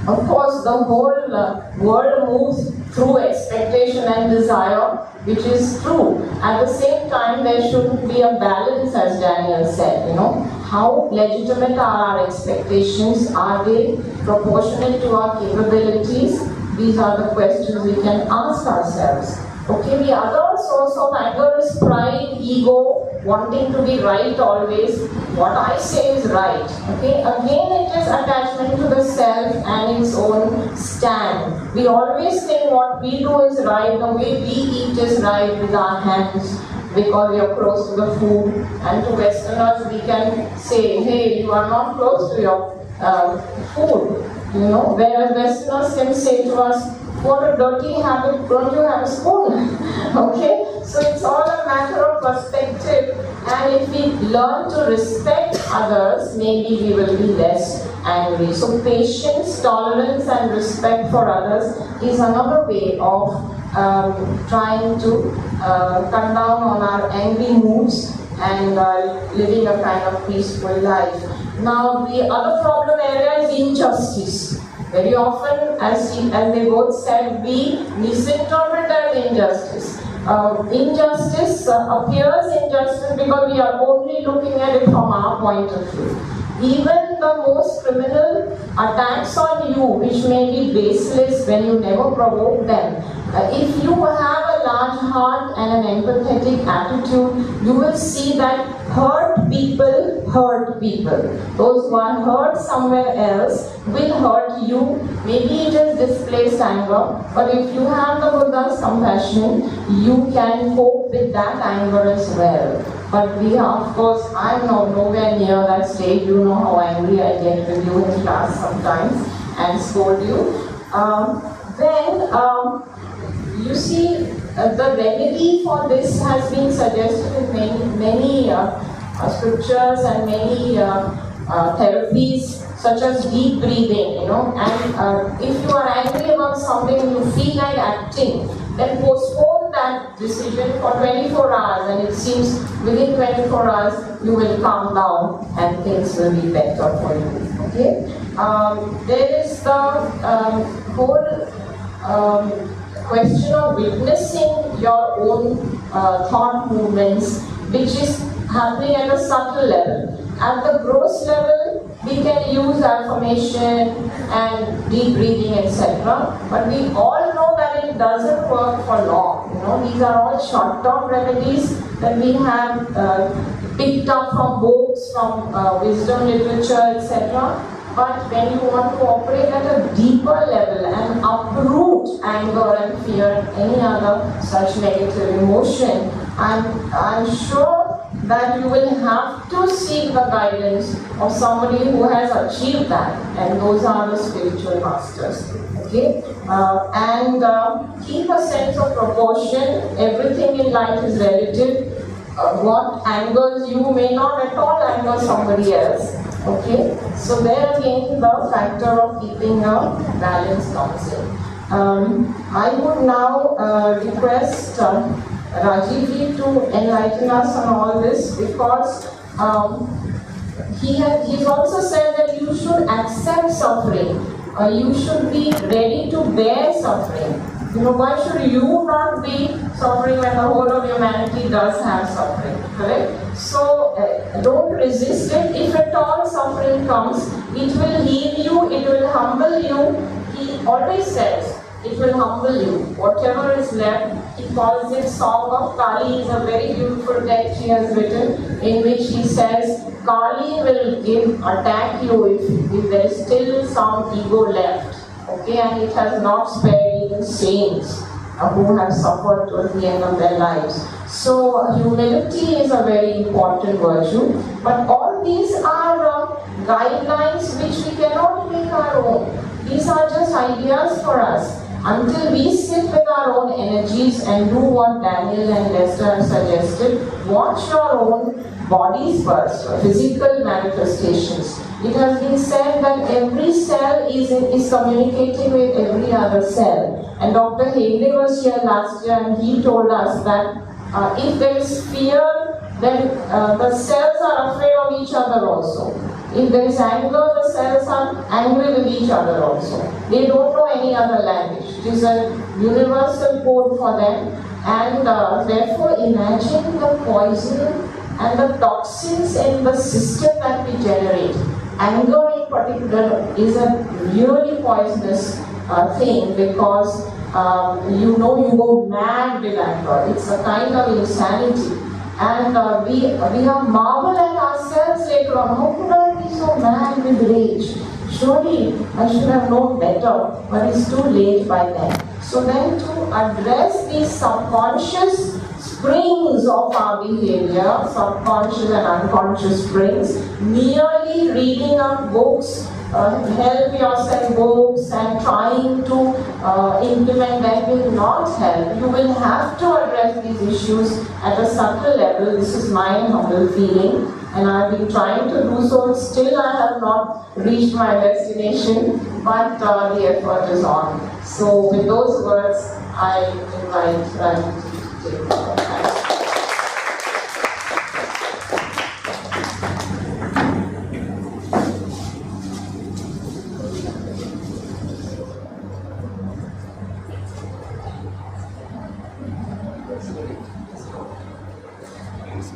of course, the whole world moves through expectation and desire, which is true. At the same time, there should be a balance, as Daniel said, How legitimate are our expectations? Are they proportionate to our capabilities? These are the questions we can ask ourselves. Okay, the other source of anger is pride, ego, wanting to be right always. What I say is right. Okay, again it is attachment to the self and its own stand. We always think what we do is right, the way we eat is right with our hands. because you're close to the food. And to Westerners, we can say, hey, you are not close to your food. Whereas Westerners can say to us, what a dirty habit, don't you have a spoon? Okay? So it's all a matter of perspective, and if we learn to respect others, maybe we will be less angry. So patience, tolerance and respect for others is another way of trying to cut down on our angry moods and living a kind of peaceful life. Now the other problem area is injustice. Very often, as they both said, we misinterpret as injustice. Injustice appears injustice because we are only looking at it from our point of view. Even the most criminal attacks on you, which may be baseless when you never provoke them, if you have a large heart and an empathetic attitude, you will see that hurt people hurt people. Those who are hurt somewhere else will hurt you. Maybe it is displaced anger, but if you have the Buddha's compassion, you can cope with that anger as well. But we are, of course, I'm nowhere near that stage. You know how angry I get with you in class sometimes and scold you. You see, the remedy for this has been suggested in many scriptures and many therapies, such as deep breathing, and if you are angry about something and you feel like acting, then postpone that decision for 24 hours, and it seems within 24 hours you will calm down and things will be better for you. Okay? There is the whole question of witnessing your own thought movements, which is happening at a subtle level. At the gross level, we can use affirmation and deep breathing, etc. But we all know that it doesn't work for long. These are all short-term remedies that we have picked up from books, from wisdom literature, etc. But when you want to operate at a deeper level and uproot anger and fear and any other such negative emotion, I'm sure that you will have to seek the guidance of somebody who has achieved that, and those are the spiritual masters. Okay? Keep a sense of proportion. Everything in life is relative. What angers you may not at all anger somebody else. Okay, so there again the factor of keeping a balance comes in. I would now request Rajiv to enlighten us on all this, because he's also said that you should accept suffering. You should be ready to bear suffering. Why should you not be suffering when the whole of humanity does have suffering, correct? So don't resist it. If at all suffering comes, it will heal you, it will humble you. He always says, it will humble you. Whatever is left, he calls it Song of Kali. Is a very beautiful text he has written, in which he says, Kali will attack you if there is still some ego left. Okay, and it has not spared even saints who have suffered towards the end of their lives. So humility is a very important virtue, but all these are guidelines which we cannot make our own. These are just ideas for us. Until we sit with our own energies and do what Daniel and Lester have suggested, watch your own bodies first, physical manifestations. It has been said that every cell is communicating with every other cell. And Dr. Hegde was here last year and he told us that if there is fear, then the cells are afraid of each other also. If there is anger, the cells are angry with each other also. They don't know any other language. It is a universal code for them. And therefore, imagine the poison and the toxins in the system that we generate. Anger in particular is a really poisonous thing, because you go mad with anger. It's a kind of insanity. And we have marveled at ourselves later on. How could I be so mad with rage? Surely I should have known better, but it's too late by then. So then, to address these subconscious springs of our behavior, subconscious and unconscious springs. Merely reading up books, help yourself books and trying to implement that will not help. You will have to address these issues at a subtle level. This is my humble feeling, and I've been trying to do so. Still I have not reached my destination, but the effort is on. So with those words, I invite Rajiv to take over. Thanks.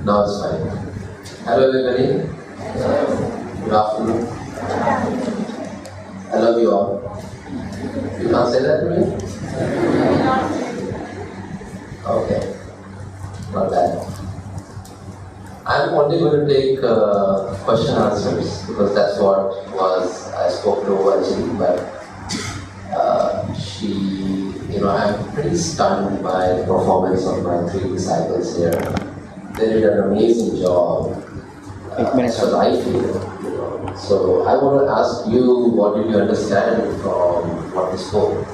Now it's fine. Hello everybody. Good afternoon. I love you all. You can't say that to me? Okay. Not bad. I'm only going to take question answers because that's what was I spoke to Vaji, but I'm pretty stunned by the performance of my 3 disciples here. They did an amazing job. That's what I feel. So I want to ask you, what did you understand from what we spoke?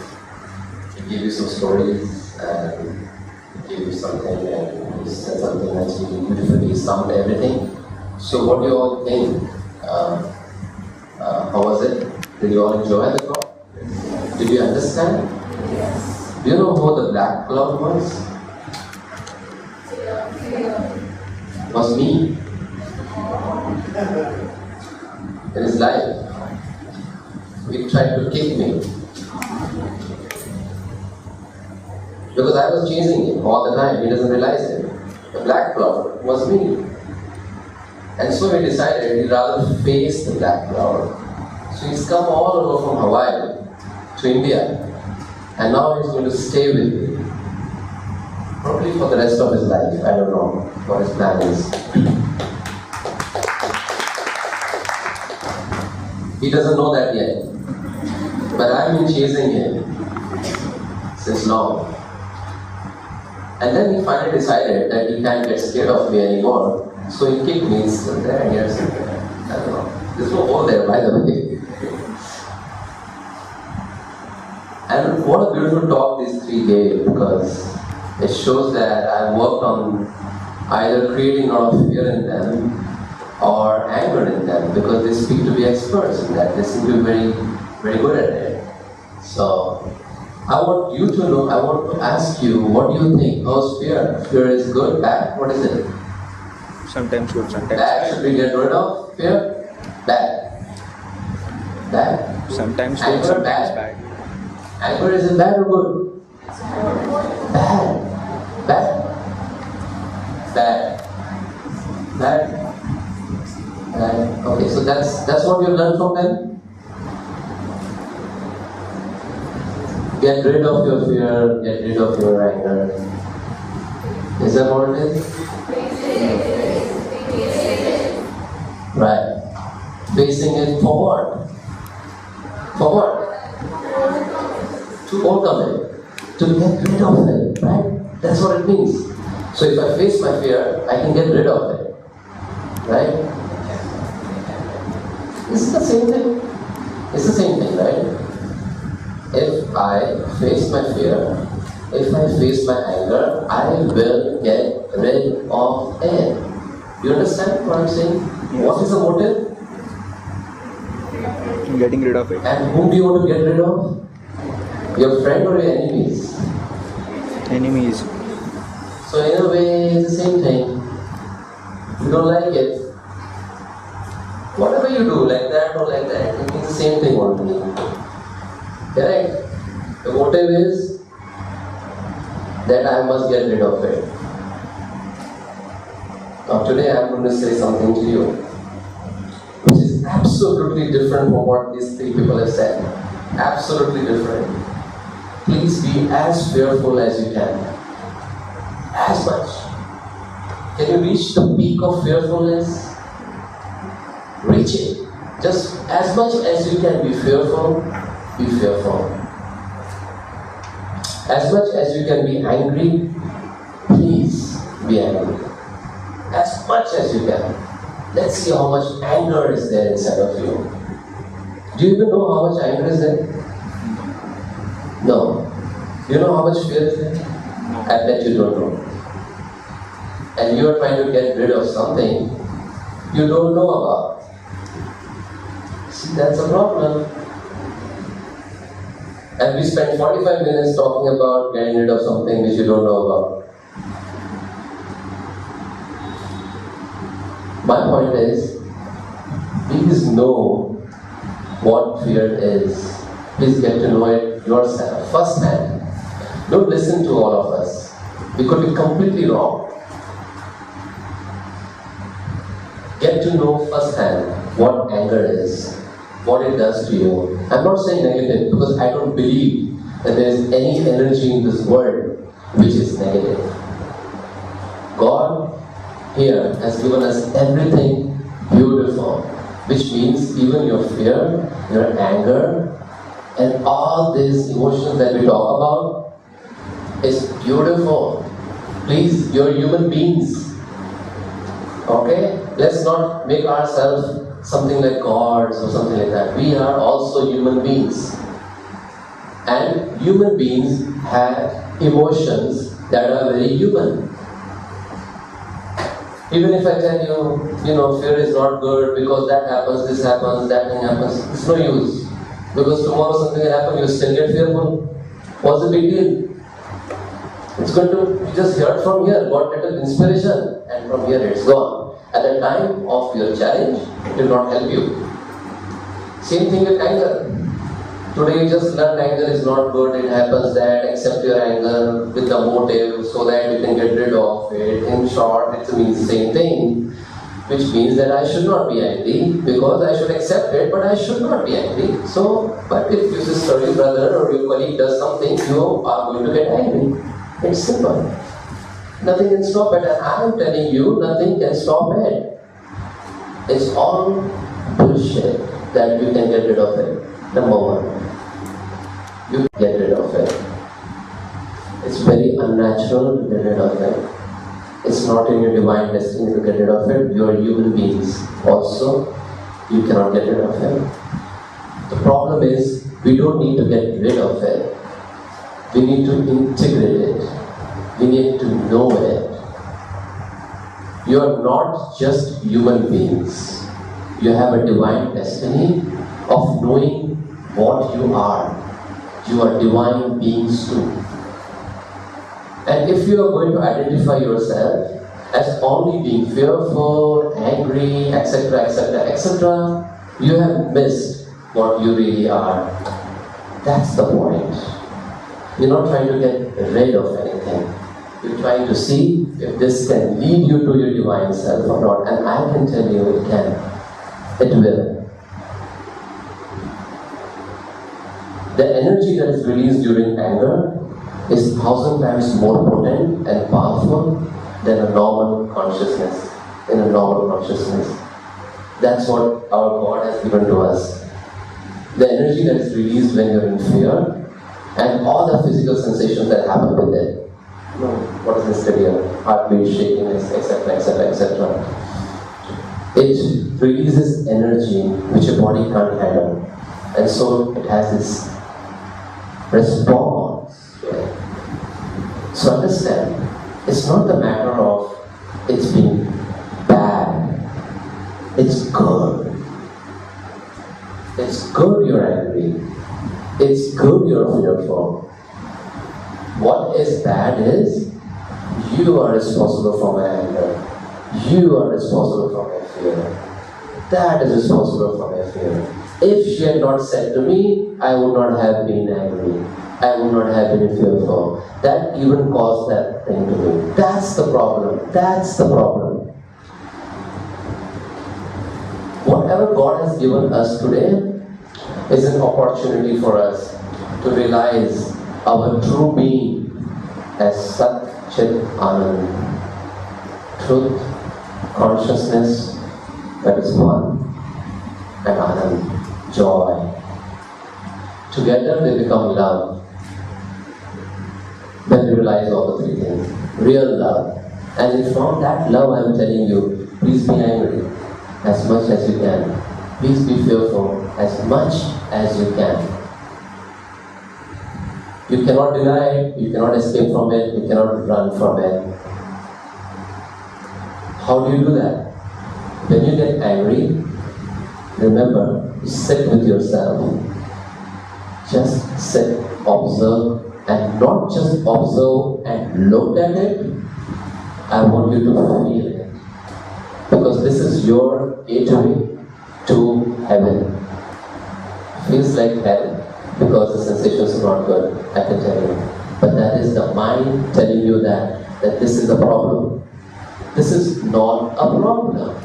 We gave you some stories and we gave you something and you said something that's really beautifully summed everything. So what do you all think? How was it? Did you all enjoy the talk? Did you understand? Yes. Do you know who the black cloud was? Was me. In his life, he tried to kick me because I was chasing him all the time. He doesn't realize it. The black cloud was me, and so he decided he'd rather face the black cloud. So he's come all over from Hawaii to India, and now he's going to stay with me, probably for the rest of his life. I don't know what his plan is. He doesn't know that yet. But I've been chasing him since long. And then he finally decided that he can't get scared of me anymore. So he kicked me still there and here, still there. I don't know. There's no hole there, by the way. And what a beautiful talk these 3 gave, because it shows that I've worked on either creating a lot of fear in them or anger in them, because they speak to be experts in that. They seem to be very, very good at it. So I want you to know, I want to ask you, what do you think? How's fear? Fear is good, bad? What is it? Sometimes good, sometimes Bad. bad. Should we get rid of fear? Bad. Bad. Sometimes Anger, good, sometimes bad. bad. Anger is it bad or good? Bad. Bad. Bad. Bad. Bad. Okay, so that's what you learned from them? Get rid of your fear, get rid of your anger. Is that what it is? Right. Facing it for what? For what? To overcome it. To get rid of it. Right? That's what it means. So if I face my fear, I can get rid of it. Right? It's the same thing. It's the same thing, right? If I face my fear, if I face my anger, I will get rid of it. You understand what I'm saying? Yes. What is the motive? Getting rid of it. And whom do you want to get rid of? Your friend or your enemies? Enemies. So in a way, it's the same thing. You don't like it. Whatever you do, like that or like that, it means the same thing only. Correct? The motive is that I must get rid of it. Now today I am going to say something to you, which is absolutely different from what these 3 people have said. Absolutely different. Please be as fearful as you can. As much. Can you reach the peak of fearfulness? Reach it. Just as much as you can be fearful, be fearful. As much as you can be angry, please be angry. As much as you can. Let's see how much anger is there inside of you. Do you even know how much anger is there? No. Do you know how much fear is there? I bet you don't know. And you are trying to get rid of something you don't know about. See, that's a problem. And we spent 45 minutes talking about getting rid of something which you don't know about. My point is, please know what fear is. Please get to know it yourself, firsthand. Don't listen to all of us. We could be completely wrong. Get to know firsthand what anger is, what it does to you. I'm not saying negative because I don't believe that there is any energy in this world which is negative. God here has given us everything beautiful, which means even your fear, your anger, and all these emotions that we talk about is beautiful. Please, you're human beings. Okay? Let's not make ourselves something like gods or something like that. We are also human beings. And human beings have emotions that are very human. Even if I tell you, fear is not good because that happens, this happens, that thing happens, it's no use. Because tomorrow something will happen, you still get fearful. What's the big deal? It's going to, you just heard from here, got little inspiration, and from here it's gone. At the time of your challenge, it will not help you. Same thing with anger. Today you just learned anger is not good, it happens that, accept your anger with the motive so that you can get rid of it. In short, it means the same thing, which means that I should not be angry because I should accept it, but I should not be angry. So, but if your sister, your brother or your colleague does something, you are going to get angry. It's simple. Nothing can stop it, and I am telling you, nothing can stop it. It's all bullshit that you can get rid of it. Number one, you get rid of it. It's very unnatural to get rid of it. It's not in your divine destiny to get rid of it. You are human beings. Also, you cannot get rid of it. The problem is, we don't need to get rid of it. We need to integrate it. We need to know it. You are not just human beings. You have a divine destiny of knowing what you are. You are divine beings too. And if you are going to identify yourself as only being fearful, angry, etc., etc., etc., you have missed what you really are. That's the point. You're not trying to get rid of anything. You're trying to see if this can lead you to your divine self or not. And I can tell you it can. It will. The energy that is released during anger is 1,000 times more potent and powerful than a normal consciousness. In a normal consciousness. That's what our God has given to us. The energy that is released when you're in fear and all the physical sensations that happen with it. What is this here? Heartbeat, shakiness, etc., etc., etc. It releases energy which your body can't handle. And so it has this response. So understand, it's not the matter of it's being bad. It's good. It's good you're angry. It's good you're fearful. What is bad is you are responsible for my anger. You are responsible for my fear. That is responsible for my fear. If she had not said to me, I would not have been angry. I would not have been fearful. That even caused that thing to me. That's the problem. That's the problem. Whatever God has given us today is an opportunity for us to realize our true being as Sat Chit Anand. Truth, consciousness, that is one, and Anand, joy. Together they become love. Then you realize all the three things. Real love. And from that love I am telling you, please be angry as much as you can. Please be fearful as much as you can. You cannot deny it, you cannot escape from it, you cannot run from it. How do you do that? When you get angry, remember, sit with yourself. Just sit, observe, and not just observe and look at it. I want you to feel it. Because this is your gateway to heaven. Feels like hell because the sensations are not good, I can tell you. But that is the mind telling you that this is the problem. This is not a problem.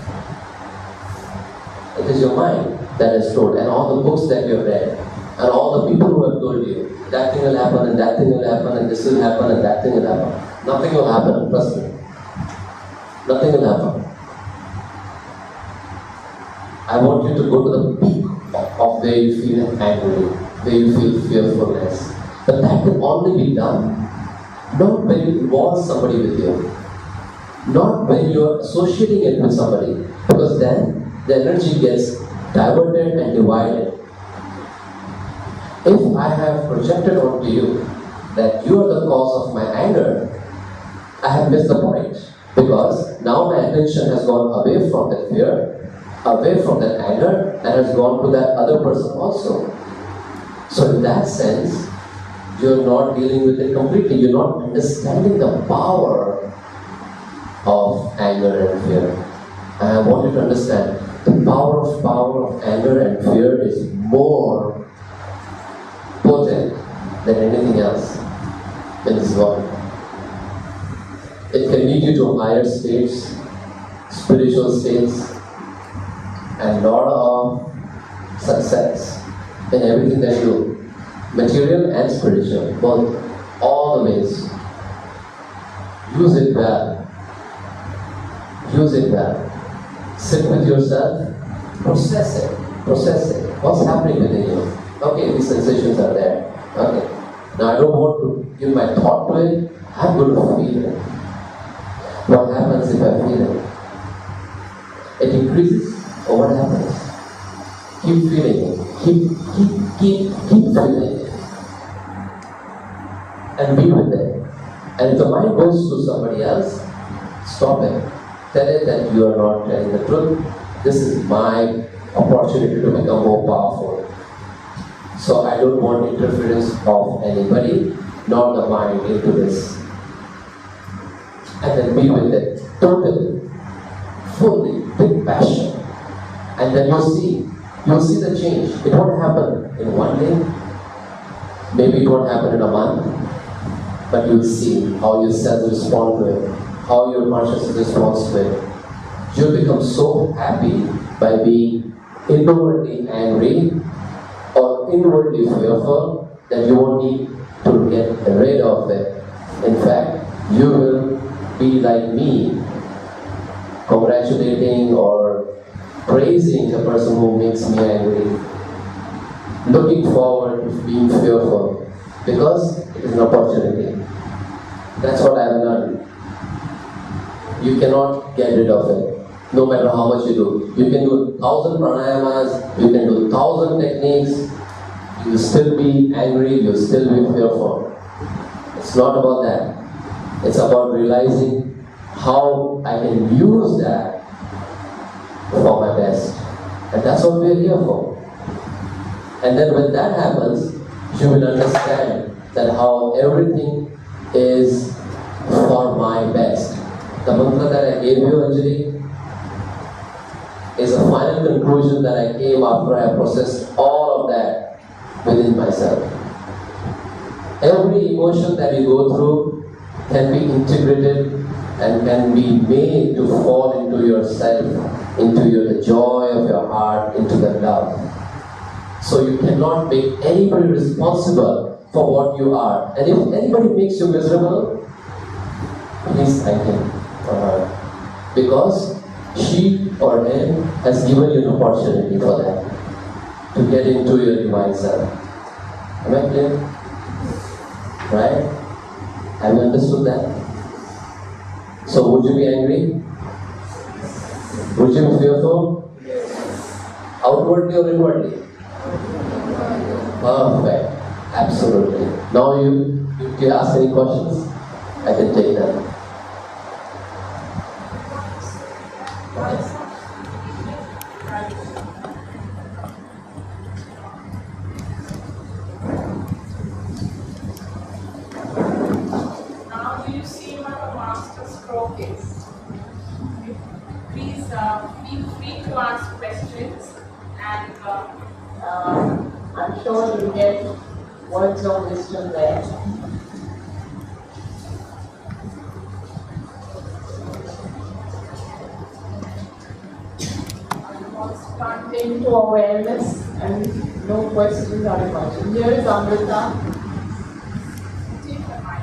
It is your mind that has told, and all the books that you have read, and all the people who have told you, that thing will happen, and that thing will happen, and this will happen, and that thing will happen. Nothing will happen, trust me. Nothing will happen. I want you to go to the peak of where you feel angry, where you feel fearfulness. But that can only be done not when you involve somebody with you, not when you are associating it with somebody, because then the energy gets diverted and divided. If I have projected onto you that you are the cause of my anger, I have missed the point, because now my attention has gone away from that fear, away from that anger, and has gone to that other person also. So in that sense, you're not dealing with it completely. You're not understanding the power of anger and fear. And I want you to understand, the power of anger and fear is more potent than anything else in this world. It can lead you to higher states, spiritual states, and lot of success in everything that you do, material and spiritual, both, all the ways. Use it well. Use it well. Sit with yourself, process it. What's happening within you? Okay, these sensations are there. Okay. Now I don't want to give my thought to it, I'm going to feel it. What happens if I feel it? It increases, or what happens? Keep feeling it. Keep feeling it. And be with it. And if the mind goes to somebody else, stop it. Tell it that you are not telling the truth. This is my opportunity to become more powerful. So I don't want interference of anybody, nor the mind into this. And then be with it totally, fully, with passion. And then you'll see the change. It won't happen in one day, maybe it won't happen in a month, but you'll see how your cells respond to it, how your consciousness responds to it. You'll become so happy by being inwardly angry or inwardly fearful that you won't need to get rid of it. In fact, you will be like me, congratulating or praising the person who makes me angry, looking forward to being fearful, because it is an opportunity. That's what I have learned. You cannot get rid of it, no matter how much you do. You can do 1,000 pranayamas, you can do 1,000 techniques, you will still be angry, you will still be fearful. It's not about that. It's about realizing how I can use that for my best. And that's what we're here for. And then when that happens, you will understand that how everything is for my best. The mantra that I gave you, Anjali, is a final conclusion that I came after I processed all of that within myself. Every emotion that you go through can be integrated and can be made to fall into yourself, into the joy of your heart, into the love. So you cannot make anybody responsible for what you are. And if anybody makes you miserable, please thank him or her. Because she or him has given you an opportunity for that, to get into your divine self. Am I clear? Right? Have you understood that? So would you be angry? Would you be fearful? Outwardly or inwardly? Perfect. Absolutely. Now you ask any questions? I can take them. Now do you see what a master stroke is? Please feel free to ask questions and I'm sure you get words of wisdom there. Start into awareness and no questions are emerging. Here is Amrita. take the mic.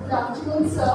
Good afternoon, sir.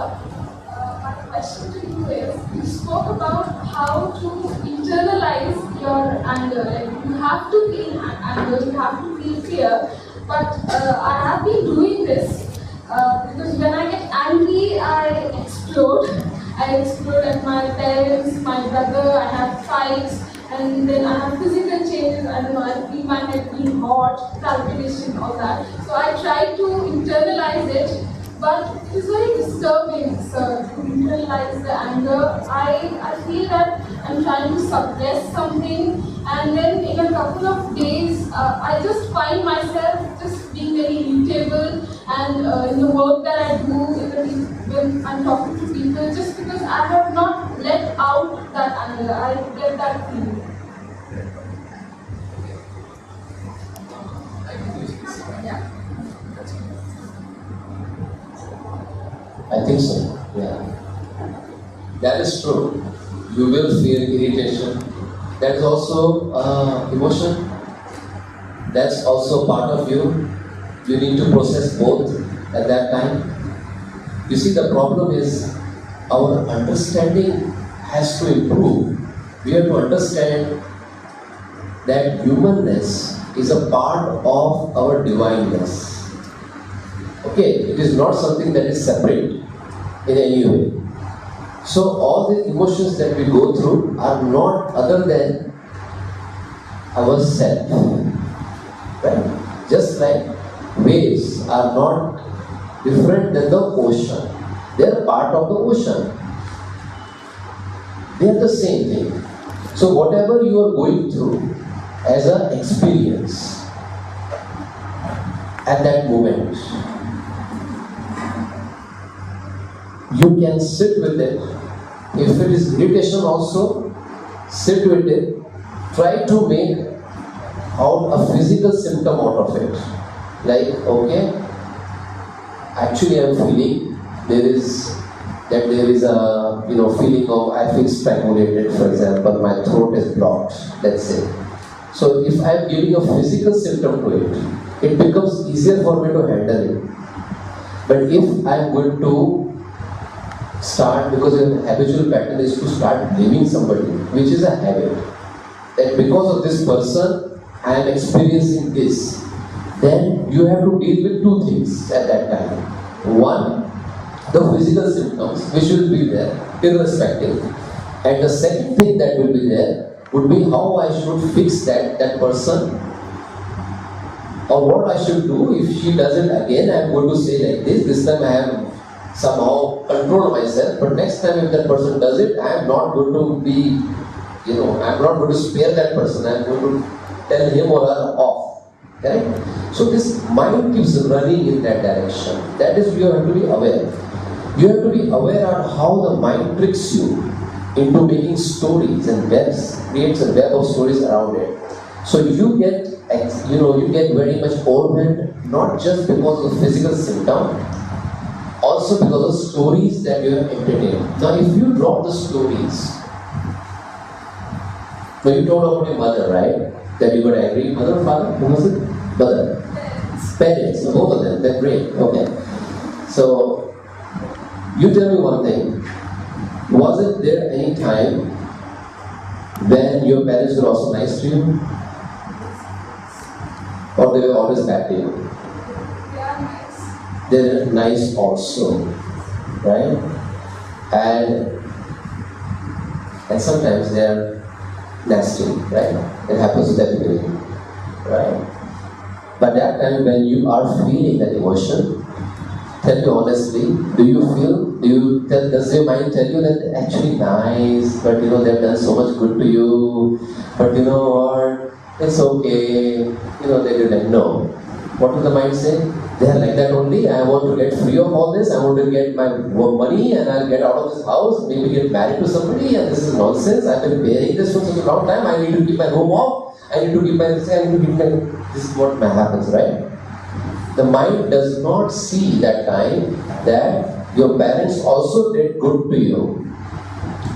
My question to you is, you spoke about how to internalize your anger. Like you have to feel anger, you have to feel fear. But I have been doing this because when I get angry, I explode. I explode at my parents, my brother, I have fights, and then I have physical changes. I don't know, I feel my head being hot, palpitation, all that. So I try to internalize it. But it is very disturbing, sir, to internalize the anger. I feel that I'm trying to suppress something, and then in a couple of days, I just find myself just being very irritable, and in the work that I do, when I'm talking to people, just because I have not let out that anger, I get that feeling. Yeah. I think so, yeah. That is true. You will feel irritation. That is also emotion. That's also part of you. You need to process both at that time. You see, the problem is our understanding has to improve. We have to understand that humanness is a part of our divineness. Okay, it is not something that is separate in any way. So all the emotions that we go through are not other than ourself. Right? Just like waves are not different than the ocean. They are part of the ocean. They are the same thing. So whatever you are going through as an experience at that moment, you can sit with it. If it is irritation also, sit with it. Try to make out a physical symptom out of it. Like, okay, actually I'm feeling there is a feeling of I feel strangulated, for example, my throat is blocked, let's say. So if I'm giving a physical symptom to it, it becomes easier for me to handle it. But if I'm going to start, because your habitual pattern is to start blaming somebody, which is a habit, that because of this person I am experiencing this, then you have to deal with two things at that time. One, the physical symptoms which will be there irrespective, and the second thing that will be there would be how I should fix that person, or what I should do. If she does it again, I am going to say like this time I have somehow control myself, but next time if that person does it, I am not going to be, I am not going to spare that person, I am going to tell him or her off. Correct? So this mind keeps running in that direction. That is, you have to be aware. You have to be aware of how the mind tricks you into making stories and webs, creates a web of stories around it. So you get, you get very much overwhelmed, not just because of physical symptom, also because of stories that you have entertained. Now, if you drop the stories, so you told about your mother, right? That you got angry. Mother or father? Who was it? Mother. Parents. So both of them. They're great. Okay. So, you tell me one thing. Was it there any time when your parents were also nice to you? Or they were always bad to you? They are nice. They're nice also. Right? And sometimes they're nasty, right? It happens with everybody, right? But that time when you are feeling that emotion, tell me honestly, does your mind tell you that they're actually nice, but they've done so much good to you, but you know what, it's okay, they do that. No. What does the mind say? They are like that only. I want to get free of all this. I want to get my money and I'll get out of this house, maybe get married to somebody, and this is nonsense. I've been bearing this for such a long time. I need to keep my room off. I need to keep my this. This is what happens, right? The mind does not see that time that your parents also did good to you.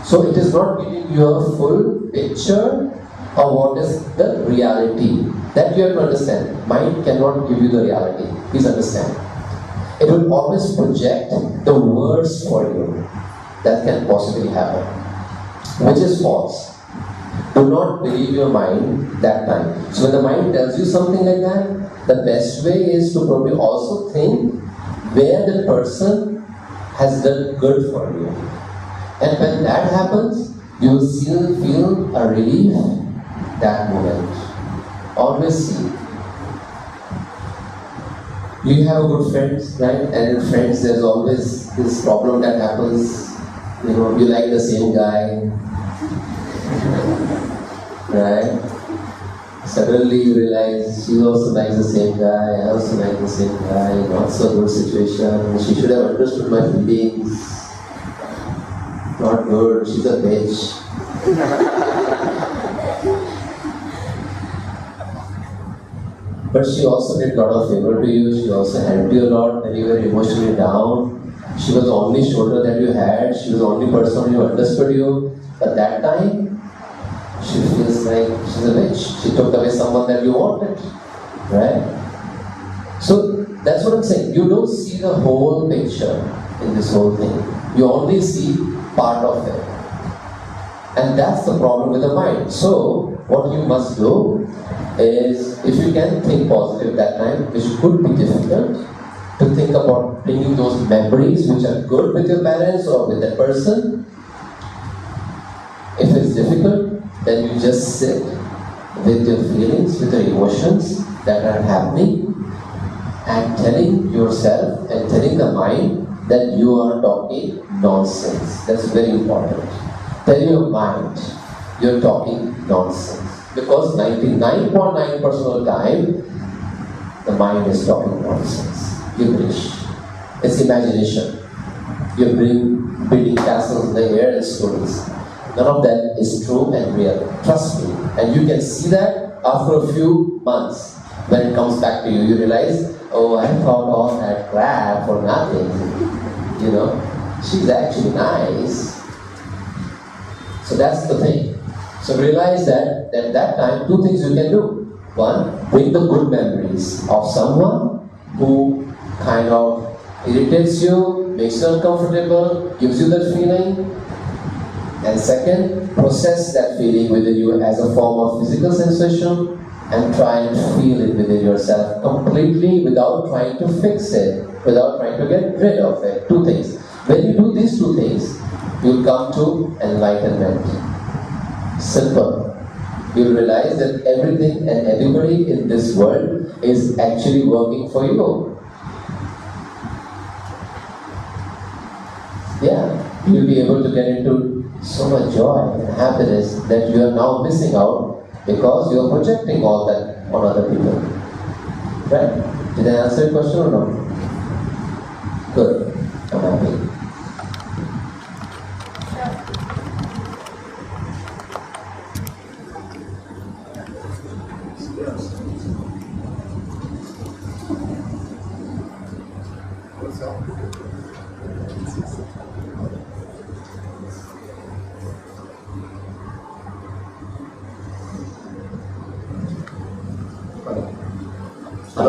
So it is not giving you a full picture of what is the reality. That you have to understand. Mind cannot give you the reality. Please understand. It will always project the worst for you that can possibly happen, which is false. Do not believe your mind that time. So when the mind tells you something like that, the best way is to probably also think where the person has done good for you. And when that happens, you will still feel a relief that moment. Always see. You have good friends, right? And in friends, there's always this problem that happens. You like the same guy, right? Suddenly you realize she also likes the same guy, I also like the same guy. Not so good situation. She should have understood my feelings. Not good. She's a bitch. But she also did a lot of favor to you. She also helped you a lot when you were emotionally down. She was the only shoulder that you had. She was the only person who understood you. But that time, she feels like she's a bitch. She took away someone that you wanted. Right? So, that's what I'm saying. You don't see the whole picture in this whole thing. You only see part of it. And that's the problem with the mind. So, what you must do is, if you can think positive that time, which could be difficult, to think about bringing those memories which are good with your parents or with that person. If it's difficult, then you just sit with your feelings, with your emotions that are happening, and telling yourself and telling the mind that you are talking nonsense. That's very important. Tell your mind you're talking nonsense. Because 99.9% of the time, the mind is talking nonsense. Gibberish. It's imagination. You're building castles in the air and stories. None of that is true and real. Trust me. And you can see that after a few months. When it comes back to you, you realize, oh, I thought all that crap for nothing. She's actually nice. So that's the thing. So realize that at that time, two things you can do. One, bring the good memories of someone who kind of irritates you, makes you uncomfortable, gives you that feeling. And second, process that feeling within you as a form of physical sensation and try and feel it within yourself completely without trying to fix it, without trying to get rid of it. Two things. When you do these two things, you'll come to enlightenment. Simple. You'll realize that everything and everybody in this world is actually working for you. Yeah, you'll be able to get into so much joy and happiness that you are now missing out because you are projecting all that on other people. Right? Did I answer your question or no? Good. I'm happy. Hello,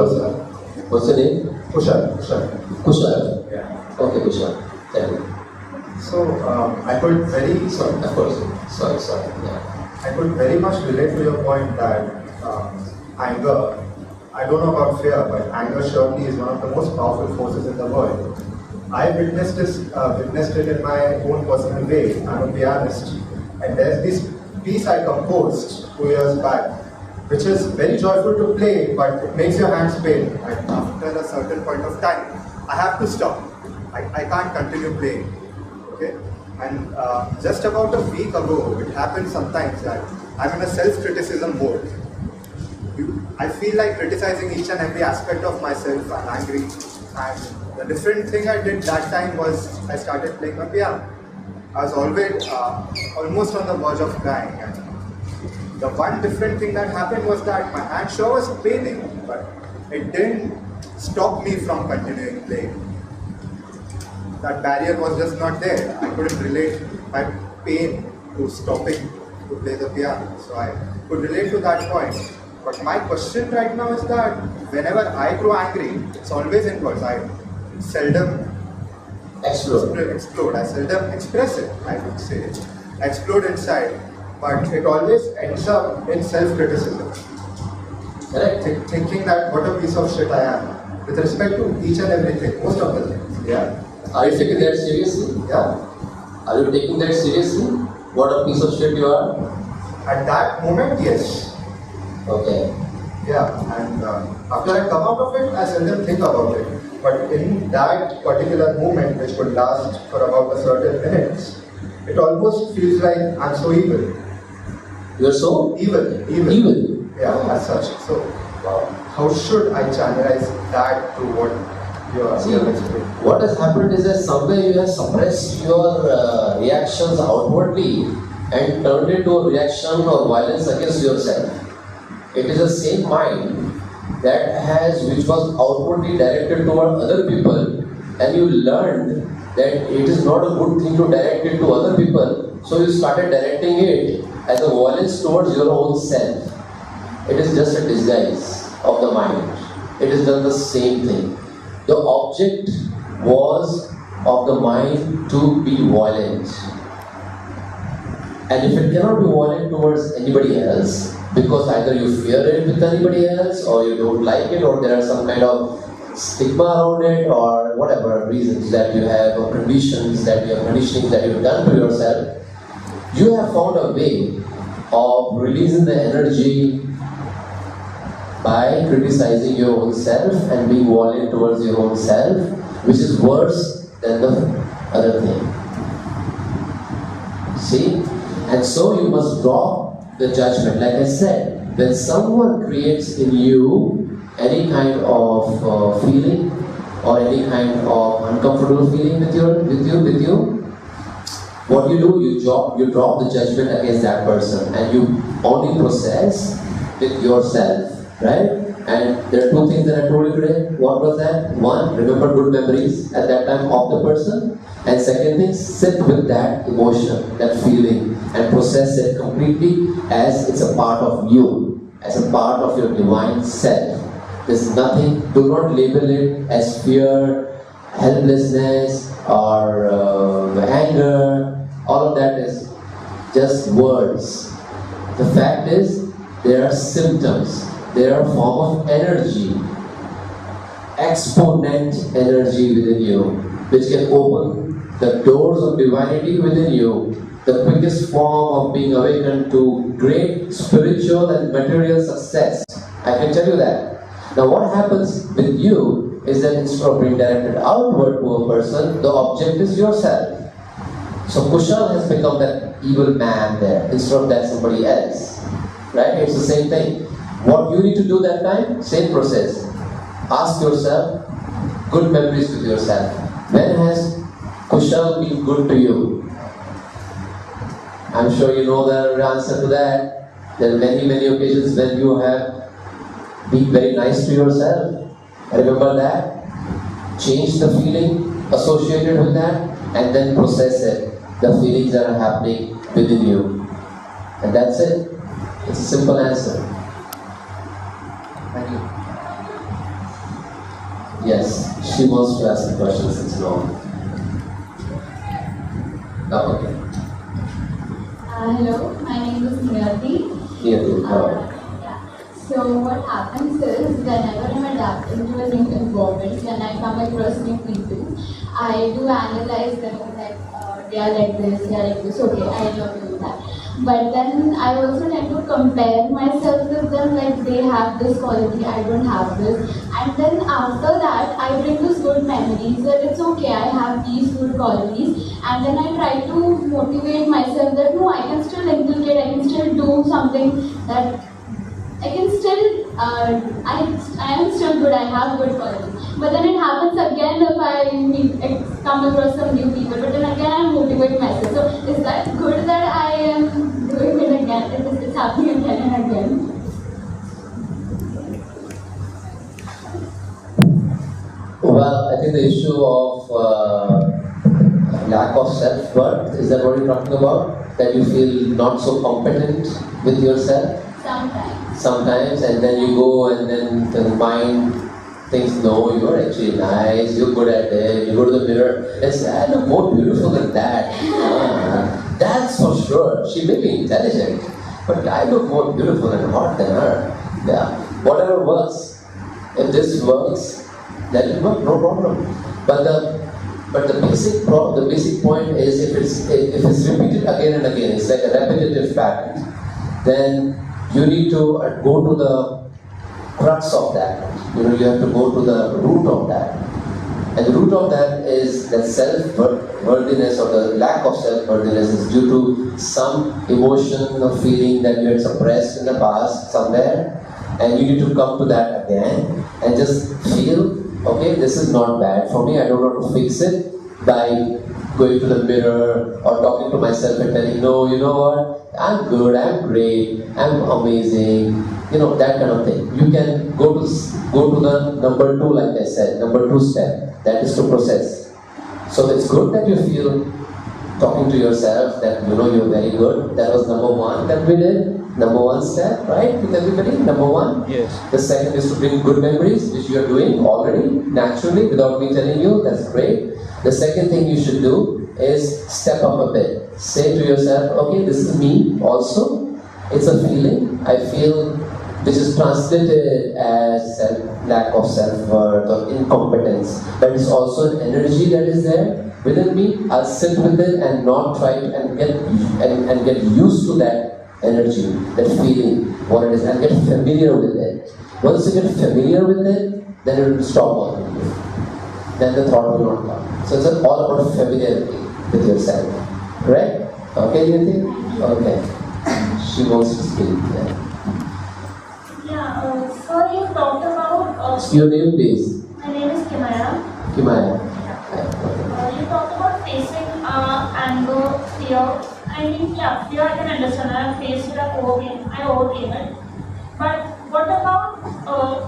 sir. What's your name? Kushal. Kushal. Yeah. Okay, Kushal. Tell me. So I could very Sorry, of course. Sorry. Yeah. I could very much relate to your point that anger. I don't know about fear, but anger surely is one of the most powerful forces in the world. I witnessed it in my own personal way. I'm a pianist, and there's this piece I composed 2 years back, which is very joyful to play, but it makes your hands pain. And after a certain point of time, I have to stop. I can't continue playing. Okay, and just about a week ago, it happened sometimes that I'm in a self-criticism mode. I feel like criticizing each and every aspect of myself. I'm angry, and the different thing I did that time was I started playing my piano. I was always almost on the verge of crying, and the one different thing that happened was that my hand sure was paining, but it didn't stop me from continuing playing. That barrier was just not there. I couldn't relate my pain to stopping to play the piano, so I could relate to that point. But my question right now is that whenever I grow angry, it's always inwards. I seldom explode. I seldom express it, I would say. I explode inside, but it always ends up in self-criticism. Correct. Thinking that what a piece of shit I am, with respect to each and everything, most of the things. Yeah. Are you taking that seriously? Yeah. Are you taking that seriously? What a piece of shit you are? At that moment, yes. Okay. Yeah, and after I come out of it, I seldom think about it. But in that particular moment, which could last for about a certain minutes, it almost feels like I'm so evil. You're so? Evil. Evil? Yeah, as such. So, how should I channelize that to what you have explained? What has happened is that somewhere you have suppressed your reactions outwardly and turned it to a reaction or violence against yourself. It is the same mind which was outwardly directed toward other people, and you learned that it is not a good thing to direct it to other people, so you started directing it as a violence towards your own self. It is just a disguise of the mind. It has done the same thing. The object was of the mind to be violent. And if it cannot be violent towards anybody else, because either you fear it with anybody else, or you don't like it, or there are some kind of stigma around it, or whatever reasons that you have, or conditionings that you have done to yourself, you have found a way of releasing the energy by criticizing your own self and being violent towards your own self, which is worse than the other thing. See? And so you must drop the judgment. Like I said, when someone creates in you any kind of feeling or any kind of uncomfortable feeling with you, what you do, you drop the judgment against that person, and you only process with yourself, right? And there are two things that I told you today. What was that? One, remember good memories at that time of the person. And second thing, sit with that emotion, that feeling, and process it completely as it's a part of you, as a part of your divine self. There's nothing, do not label it as fear, helplessness, or anger. All of that is just words. The fact is, there are symptoms, there are form of energy, exponent energy within you, which can open the doors of divinity within you, the quickest form of being awakened to great spiritual and material success. I can tell you that. Now what happens with you is that instead of being directed outward to a person, the object is yourself. So Kushal has become that evil man there, instead of that somebody else. Right? It's the same thing. What you need to do that time, same process. Ask yourself, good memories with yourself. When has Kushal been good to you? I'm sure you know the answer to that. There are many, many occasions when you have been very nice to yourself. Remember that? change the feeling associated with that, and then process it, the feelings that are happening within you. And that's it. It's a simple answer. Thank you. Yes, she wants to ask a question since long. Oh, okay. Hello, my name is Niyati. Niyati, Yeah. So what happens is, whenever I'm adapting to a new environment, when I come across new people, I do analyze them like they are like this, they are like this. Okay, I love to do that. But then I also tend to compare myself with them, like they have this quality, I don't have this. And then after that, I bring these good memories that it's okay, I have these good qualities. And then I try to motivate myself that no, I can still inculcate, I can still do something that I can still, I am still good, I have good quality. But then it happens again if I come across some new people, but then again I motivate myself. So is that good that I am doing it again? It's happening again and again. Well, I think the issue of lack of self-worth, is that what you're talking about? That you feel not so competent with yourself? Sometimes, and then you go and then the mind thinks, no, you're actually nice, you're good at it, you go to the mirror and say, I look more beautiful than that. That's for sure. She may be intelligent, but I look more beautiful and hot than her. Yeah. Whatever works. If this works, then it works, no problem. But the basic point is if it's repeated again and again, it's like a repetitive pattern, then you need to go to the crux of that. You have to go to the root of that. And the root of that is that self-worthiness or the lack of self-worthiness is due to some emotion or feeling that you had suppressed in the past somewhere, and you need to come to that again and just feel, okay, this is not bad for me, I don't want to fix it by going to the mirror or talking to myself and telling, no, you know what, I'm good, I'm great, I'm amazing, that kind of thing. You can go to the number 2, like I said, number 2 step, that is to process. So it's good that you feel talking to yourself that you're very good. That was number 1 that we did. Number 1 step, right, with everybody? Number 1. Yes. The second is to bring good memories, which you are doing already, naturally, without me telling you. That's great. The second thing you should do is step up a bit. Say to yourself, okay, this is me also. It's a feeling I feel which is translated as lack of self-worth or incompetence. But it's also an energy that is there within me. I'll sit with it and not try to and get used to that energy, that feeling, what it is, and get familiar with it. Once you get familiar with it, then it will stop bothering you. Then the thought will not come. So it's all about familiarity with yourself. Correct? Okay, Niti? Okay. She wants to speak. So you talked about... Your name, please. My name is Kimaya. Kimaya. You talked about facing anger, fear. I mean, fear I can understand. I have faced it, I overcame it. But what about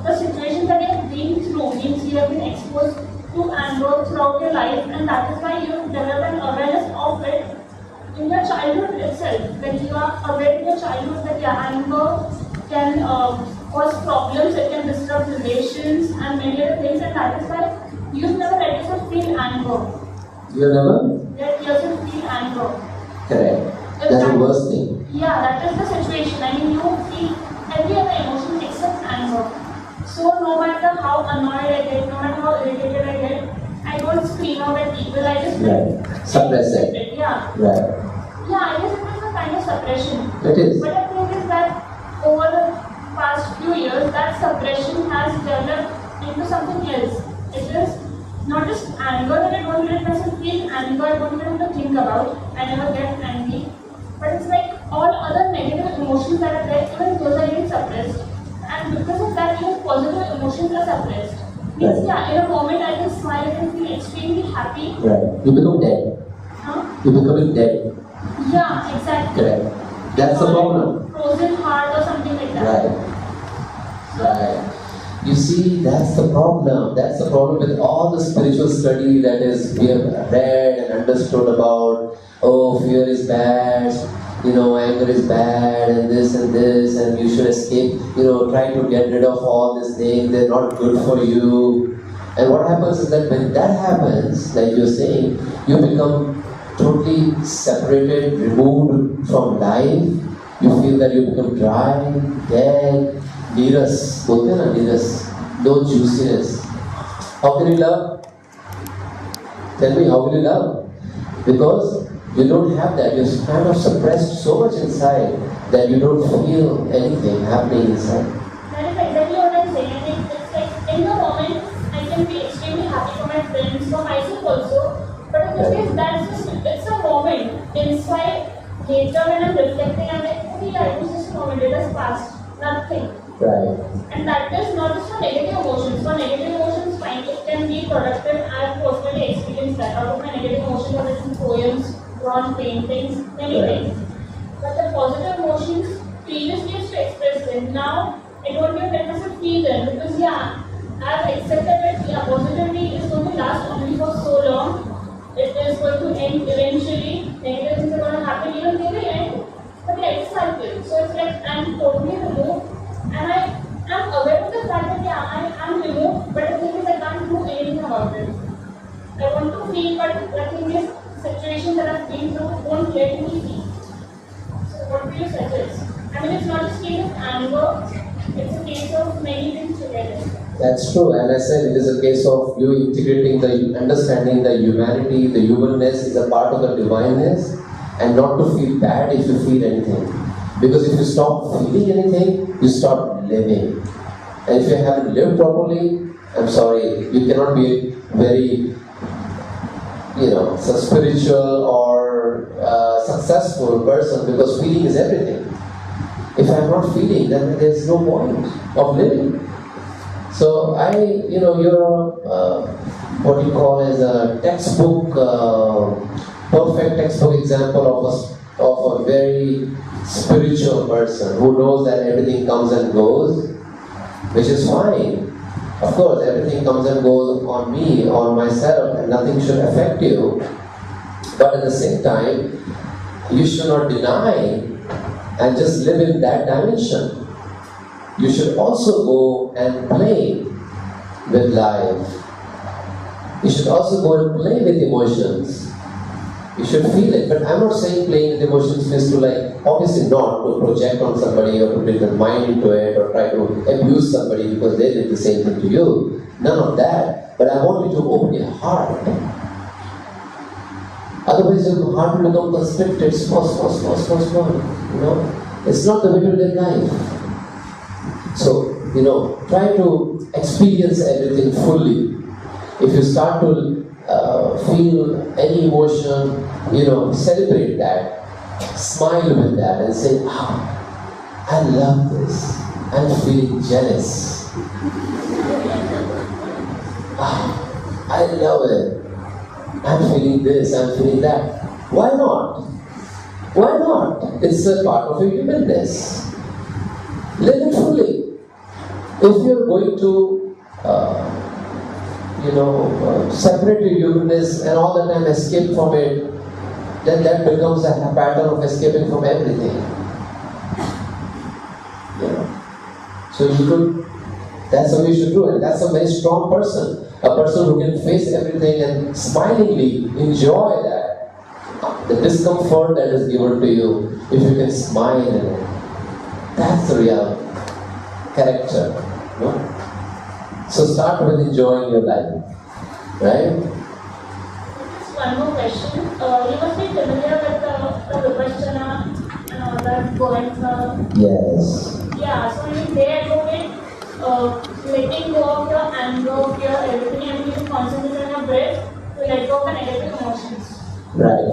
the situations that you have been through? Means you have been exposed to anger throughout your life, and that is why you develop an awareness of it in your childhood itself. That you are aware in your childhood that anger can cause problems, it can disrupt relations and many other things, and that is why you never let yourself feel anger. You never? Let yourself feel anger. Correct. That's the worst thing. Yeah, that is the situation. I mean, you feel every other emotion except anger. So no matter how annoyed I get, no matter how irritated I get, I don't scream out at people. I just suppress it. Yeah. Right. Yeah, I guess it is a kind of suppression. It is. But the thing is that over the past few years, that suppression has developed into something else. It is not just anger that I don't let myself feel anger, I don't even think about. I never get angry. But it's like all other negative emotions that are there, even those are getting suppressed. And because of that, even positive emotions are suppressed. Means, in a moment I can smile, I can feel extremely happy. Right. You become dead. Huh? You become dead. Yeah, exactly. Correct. That's the problem. Frozen heart or something like that. Right. You see, that's the problem. That's the problem with all the spiritual study that is we have read and understood about. Oh, fear is bad, anger is bad, and this, and you should escape. Try to get rid of all these things. They're not good for you. And what happens is that when that happens, like you're saying, you become totally separated, removed from life. You feel that you become dry, dead, nearest, no juiciness. How can you love? Tell me, how will you love? Because you don't have that. You're kind of suppressed so much inside that you don't feel anything happening inside. That is exactly what I'm saying. I think it's like in the moment I can be extremely happy for my friends, for myself also. But in this case, that's just it's a moment. Inside later when I'm reflecting, I'm like, okay, yeah, it was just a moment, it has passed. Nothing. Right. And that is not just for negative emotions. For negative emotions, fine, it can be productive. I've personally experienced that. Out of my negative emotions, I've written poems, drawn paintings, many things. But the positive emotions, previously used to express them. Now, I don't even let myself feel them because, yeah, I've accepted that, yeah, positivity is going to last only for so long. It is going to end eventually. Negative things are going to happen, even they will end. But yeah, it's a cycle. So it's like I'm totally removed. And I'm aware of the fact that yeah, I'm removed, but the thing is I can't do anything about it. I want to feel, but the thing is, situations that I've been through won't let me feel. So what do you suggest? I mean, it's not just a case of anger, it's a case of many things together. That's true, and I said it is a case of you integrating the understanding the humanity, the humanness is a part of the divineness, and not to feel bad if you feel anything. Because if you stop feeling anything, you stop living. And if you haven't lived properly, I'm sorry, you cannot be very, spiritual or successful person because feeling is everything. If I'm not feeling, then there's no point of living. So you're what you call as a textbook, perfect textbook example of a very spiritual person who knows that everything comes and goes, which is fine. Of course, everything comes and goes on me, on myself, and nothing should affect you. But at the same time, you should not deny and just live in that dimension. You should also go and play with life. You should also go and play with emotions. You should feel it. But I'm not saying playing with emotions means to obviously not to project on somebody or to bring their mind into it or try to abuse somebody because they did the same thing to you. None of that. But I want you to open your heart. Otherwise your heart will become constricted, small. It's not the way to live life. So, try to experience everything fully. If you start to feel any emotion, celebrate that, smile with that and say, I love this, I'm feeling jealous. I love it, I'm feeling this, I'm feeling that. Why not? Why not? It's a part of your humanness. Live it fully. If you're going to separate your humanness and all the time escape from it, then that becomes a pattern of escaping from everything. So that's what you should do, and that's a very strong person. A person who can face everything and smilingly enjoy that. The discomfort that is given to you, if you can smile in it, that's the real character. So start with enjoying your life, right? Just one more question. You must be familiar with the Vipassana and all that poems. Yes. Yeah, so they advocate letting go of your anger, fear, everything, and you concentrate on your breath to let go of the negative emotions. Right.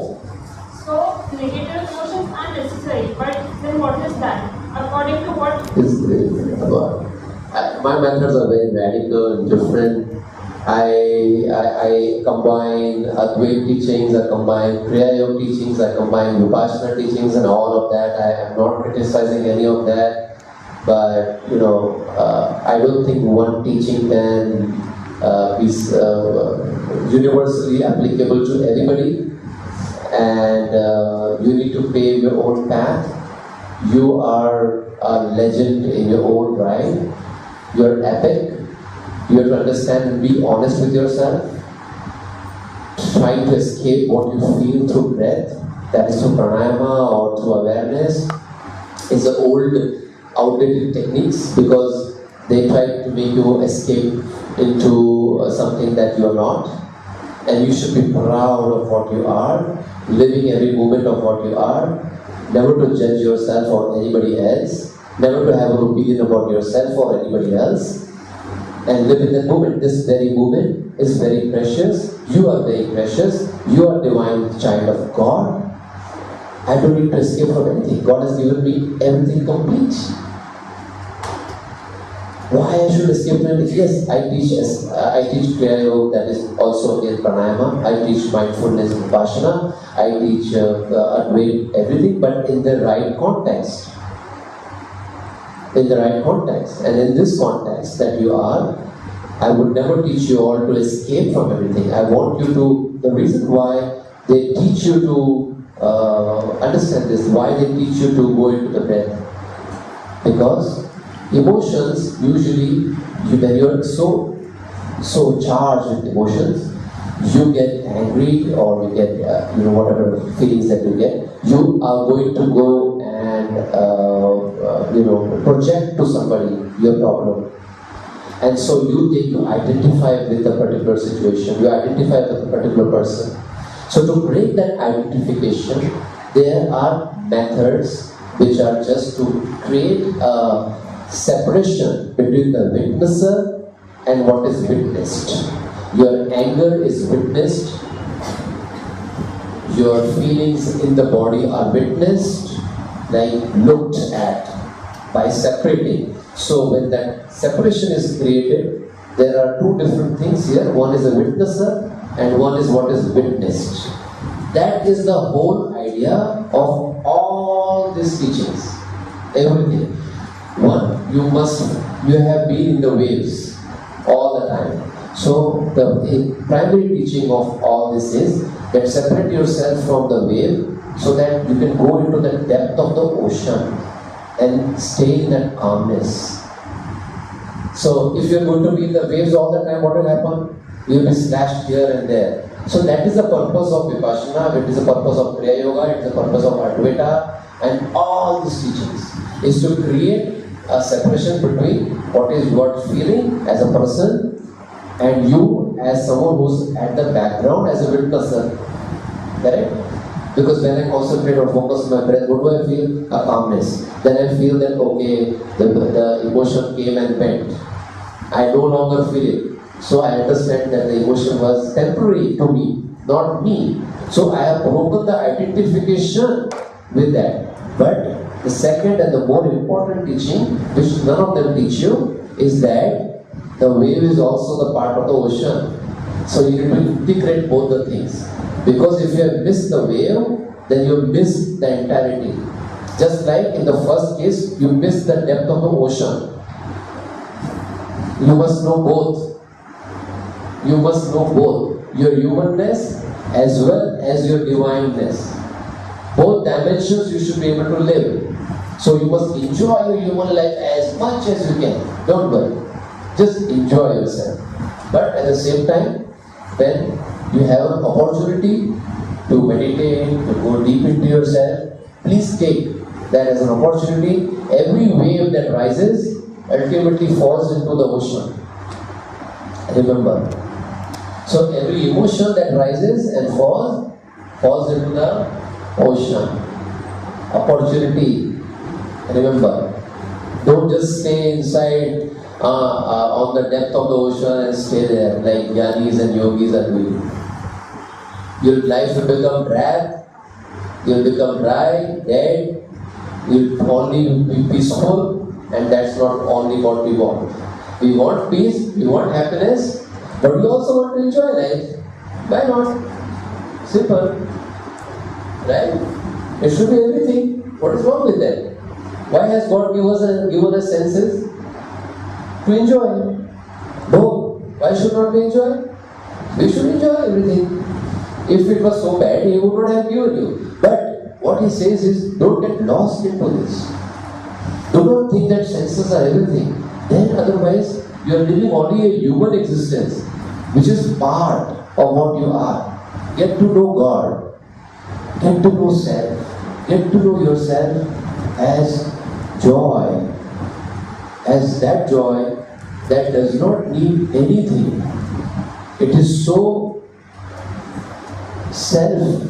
So negative emotions are necessary, but then what is that? According to what? My methods are very radical and different. I combine Advaita teachings, I combine Kriya Yoga teachings, I combine Vipassana teachings and all of that. I am not criticizing any of that. but I don't think one teaching can be universally applicable to everybody, and you need to pave your own path. You are a legend in your own right. You are epic. You have to understand and be honest with yourself. Trying to escape what you feel through breath, that is through pranayama or through awareness, is the old, outdated techniques, because they try to make you escape into something that you are not. And you should be proud of what you are, living every moment of what you are, never to judge yourself or anybody else, never to have an opinion about yourself or anybody else, and live in that moment. This very moment is very precious. You are very precious. You are divine child of God. I don't need to escape from anything. God has given me everything complete. Why I should escape from anything? Yes, I teach Kriya Yoga, that is also in pranayama. I teach mindfulness vipassana. I teach Advaita, everything, but in the right context. In the right context. And in this context that you are, I would never teach you all to escape from everything. I want you to, the reason why they teach you to understand this, why they teach you to go into the breath. Because emotions, usually, when you're so charged with emotions, you get angry or you get, whatever feelings that you get, you are going to go and, project to somebody your problem. And so you identify with a particular situation, you identify with a particular person. So to break that identification, there are methods which are just to create a separation between the witnesser and what is witnessed. Your anger is witnessed, your feelings in the body are witnessed, like looked at, by separating. So when that separation is created, there are two different things here. One is a witnesser and one is what is witnessed. That is the whole idea of all these teachings. Everything. One, you have been in the waves all the time. So the primary teaching of all this is that separate yourself from the wave so that you can go into the depth of the ocean and stay in that calmness. So if you're going to be in the waves all the time, what will happen? You'll be slashed here and there. So that is the purpose of Vipassana, it is the purpose of Kriya Yoga, it is the purpose of Advaita, and all these teachings is to create a separation between what is your feeling as a person and you as someone who's at the background as a witnesser. Correct? Because when I concentrate or focus on my breath, what do I feel? A calmness. Then I feel that, okay, the emotion came and went. I no longer feel it. So I understand that the emotion was temporary to me, not me. So I have broken the identification with that. But the second and the more important teaching, which none of them teach you, is that the wave is also the part of the ocean. So you need to integrate both the things. Because if you have missed the wave, then you miss the entirety. Just like in the first case, you miss the depth of the ocean. You must know both. You must know both your humanness as well as your divineness. Both dimensions you should be able to live. So you must enjoy your human life as much as you can. Don't worry. Just enjoy yourself. But at the same time, when you have an opportunity to meditate, to go deep into yourself, please take that as an opportunity. Every wave that rises ultimately falls into the ocean. Remember. So every emotion that rises and falls into the ocean. Opportunity. Remember. Don't just stay inside on the depth of the ocean and stay there like jnanis and yogis are doing. Your life will become drab, you'll become dry, dead, you'll only be peaceful, and that's not only what we want. We want peace, we want happiness, but we also want to enjoy life. Why not? Simple. Right? It should be everything. What is wrong with that? Why has God given us senses? To enjoy. No. Why should not we enjoy? We should enjoy everything. If it was so bad, He would not have given you. But what He says is, don't get lost into this. Do not think that senses are everything. Then otherwise, you are living only a human existence, which is part of what you are. Get to know God. Get to know self. Get to know yourself as joy. As that joy that does not need anything. It is so self.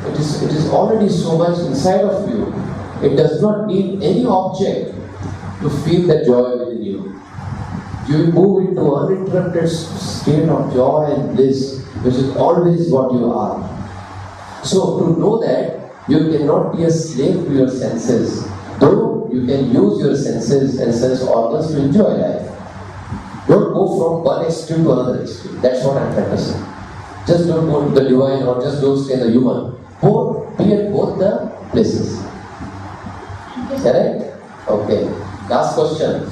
It is already so much inside of you. It does not need any object to feel the joy within you. You will move into uninterrupted state of joy and bliss, which is always what you are. So to know that, you cannot be a slave to your senses, though you can use your senses and sense organs to enjoy life. Don't go from one extreme to another extreme. That's what I'm trying to say. Just don't go to the divine or just don't stay in the human. Be at both the places. Correct? Okay. Last question.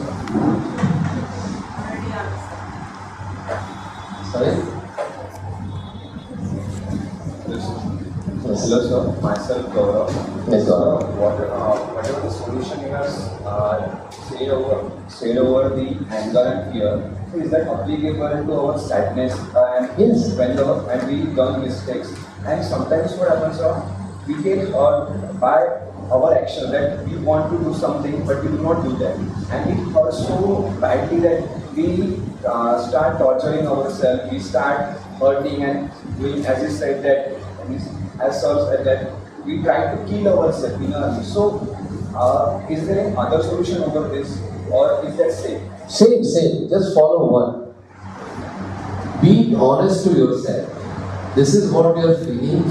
Sorry? Hello sir, myself Gaurav. Yes, Gaurav. Whatever the solution you have said over the anger and fear, so is that applicable to our sadness and Yes. when we done mistakes? And sometimes what happens, we get by our action that we want to do something but we do not do that, and it hurts so badly that we start torturing ourselves, we start hurting and doing, as you said, that as such that we try to kill ourselves in a. So is there any other solution over this, or is that same? Same. Just follow one. Be honest to yourself. This is what you are feeling.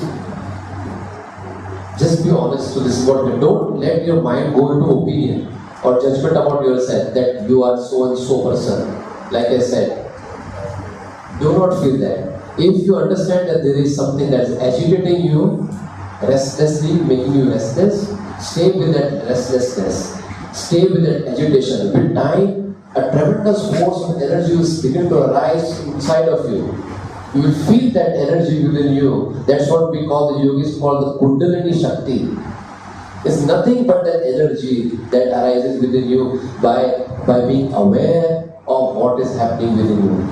Just be honest to this is what you. Don't let your mind go into opinion or judgment about yourself that you are so and so person. Like I said, do not feel that. If you understand that there is something that is agitating you, restlessly making you restless, stay with that restlessness. Stay with that agitation. With time, a tremendous force of energy will begin to arise inside of you. You will feel that energy within you. That's what we call, the yogis call the Kundalini Shakti. It's nothing but that energy that arises within you by being aware of what is happening within you.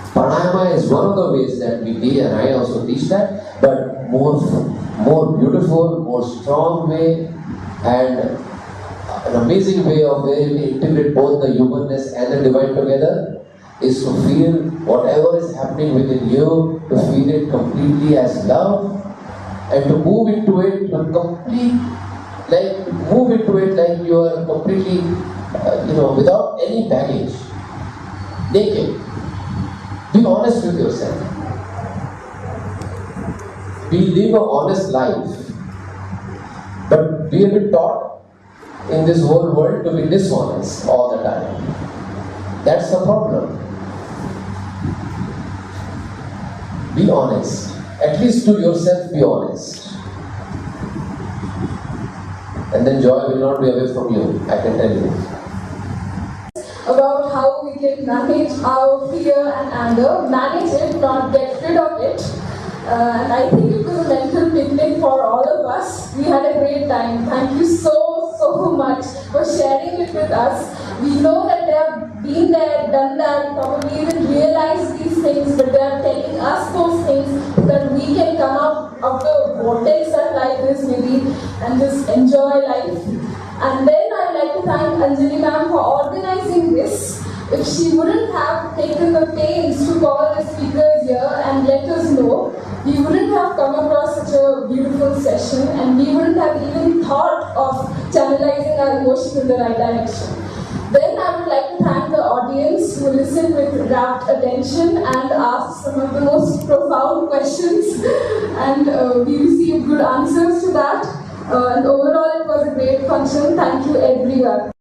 Pranayama is one of the ways that we teach, and I also teach that, but more beautiful, more strong way, and an amazing way of where we integrate both the humanness and the divine together is to feel whatever is happening within you, to feel it completely as love, and to move into it like you are completely, without any baggage, naked. Be honest with yourself. Live an honest life. But we have been taught in this whole world to be dishonest all the time. That's the problem. Be honest. At least to yourself, be honest. And then joy will not be away from you, I can tell you. About how we can manage our fear and anger, manage it, not get rid of it. And I think it was a mental picnic for all of us. We had a great time. Thank you so much for sharing it with us. We know that they have been there, done that, probably even realized these things, but they are telling us those things so that we can come out of the vortex that life is maybe and just enjoy life. And then I'd like to thank Anjali ma'am for organizing this. If she wouldn't have taken the pains to call the speakers here and let us know, we wouldn't have come across such a beautiful session, and we wouldn't have even thought of channelizing our emotions in the right direction. Then I would like to thank the audience who listened with rapt attention and asked some of the most profound questions, and we received good answers to that. And overall, it was a great function. Thank you, everyone.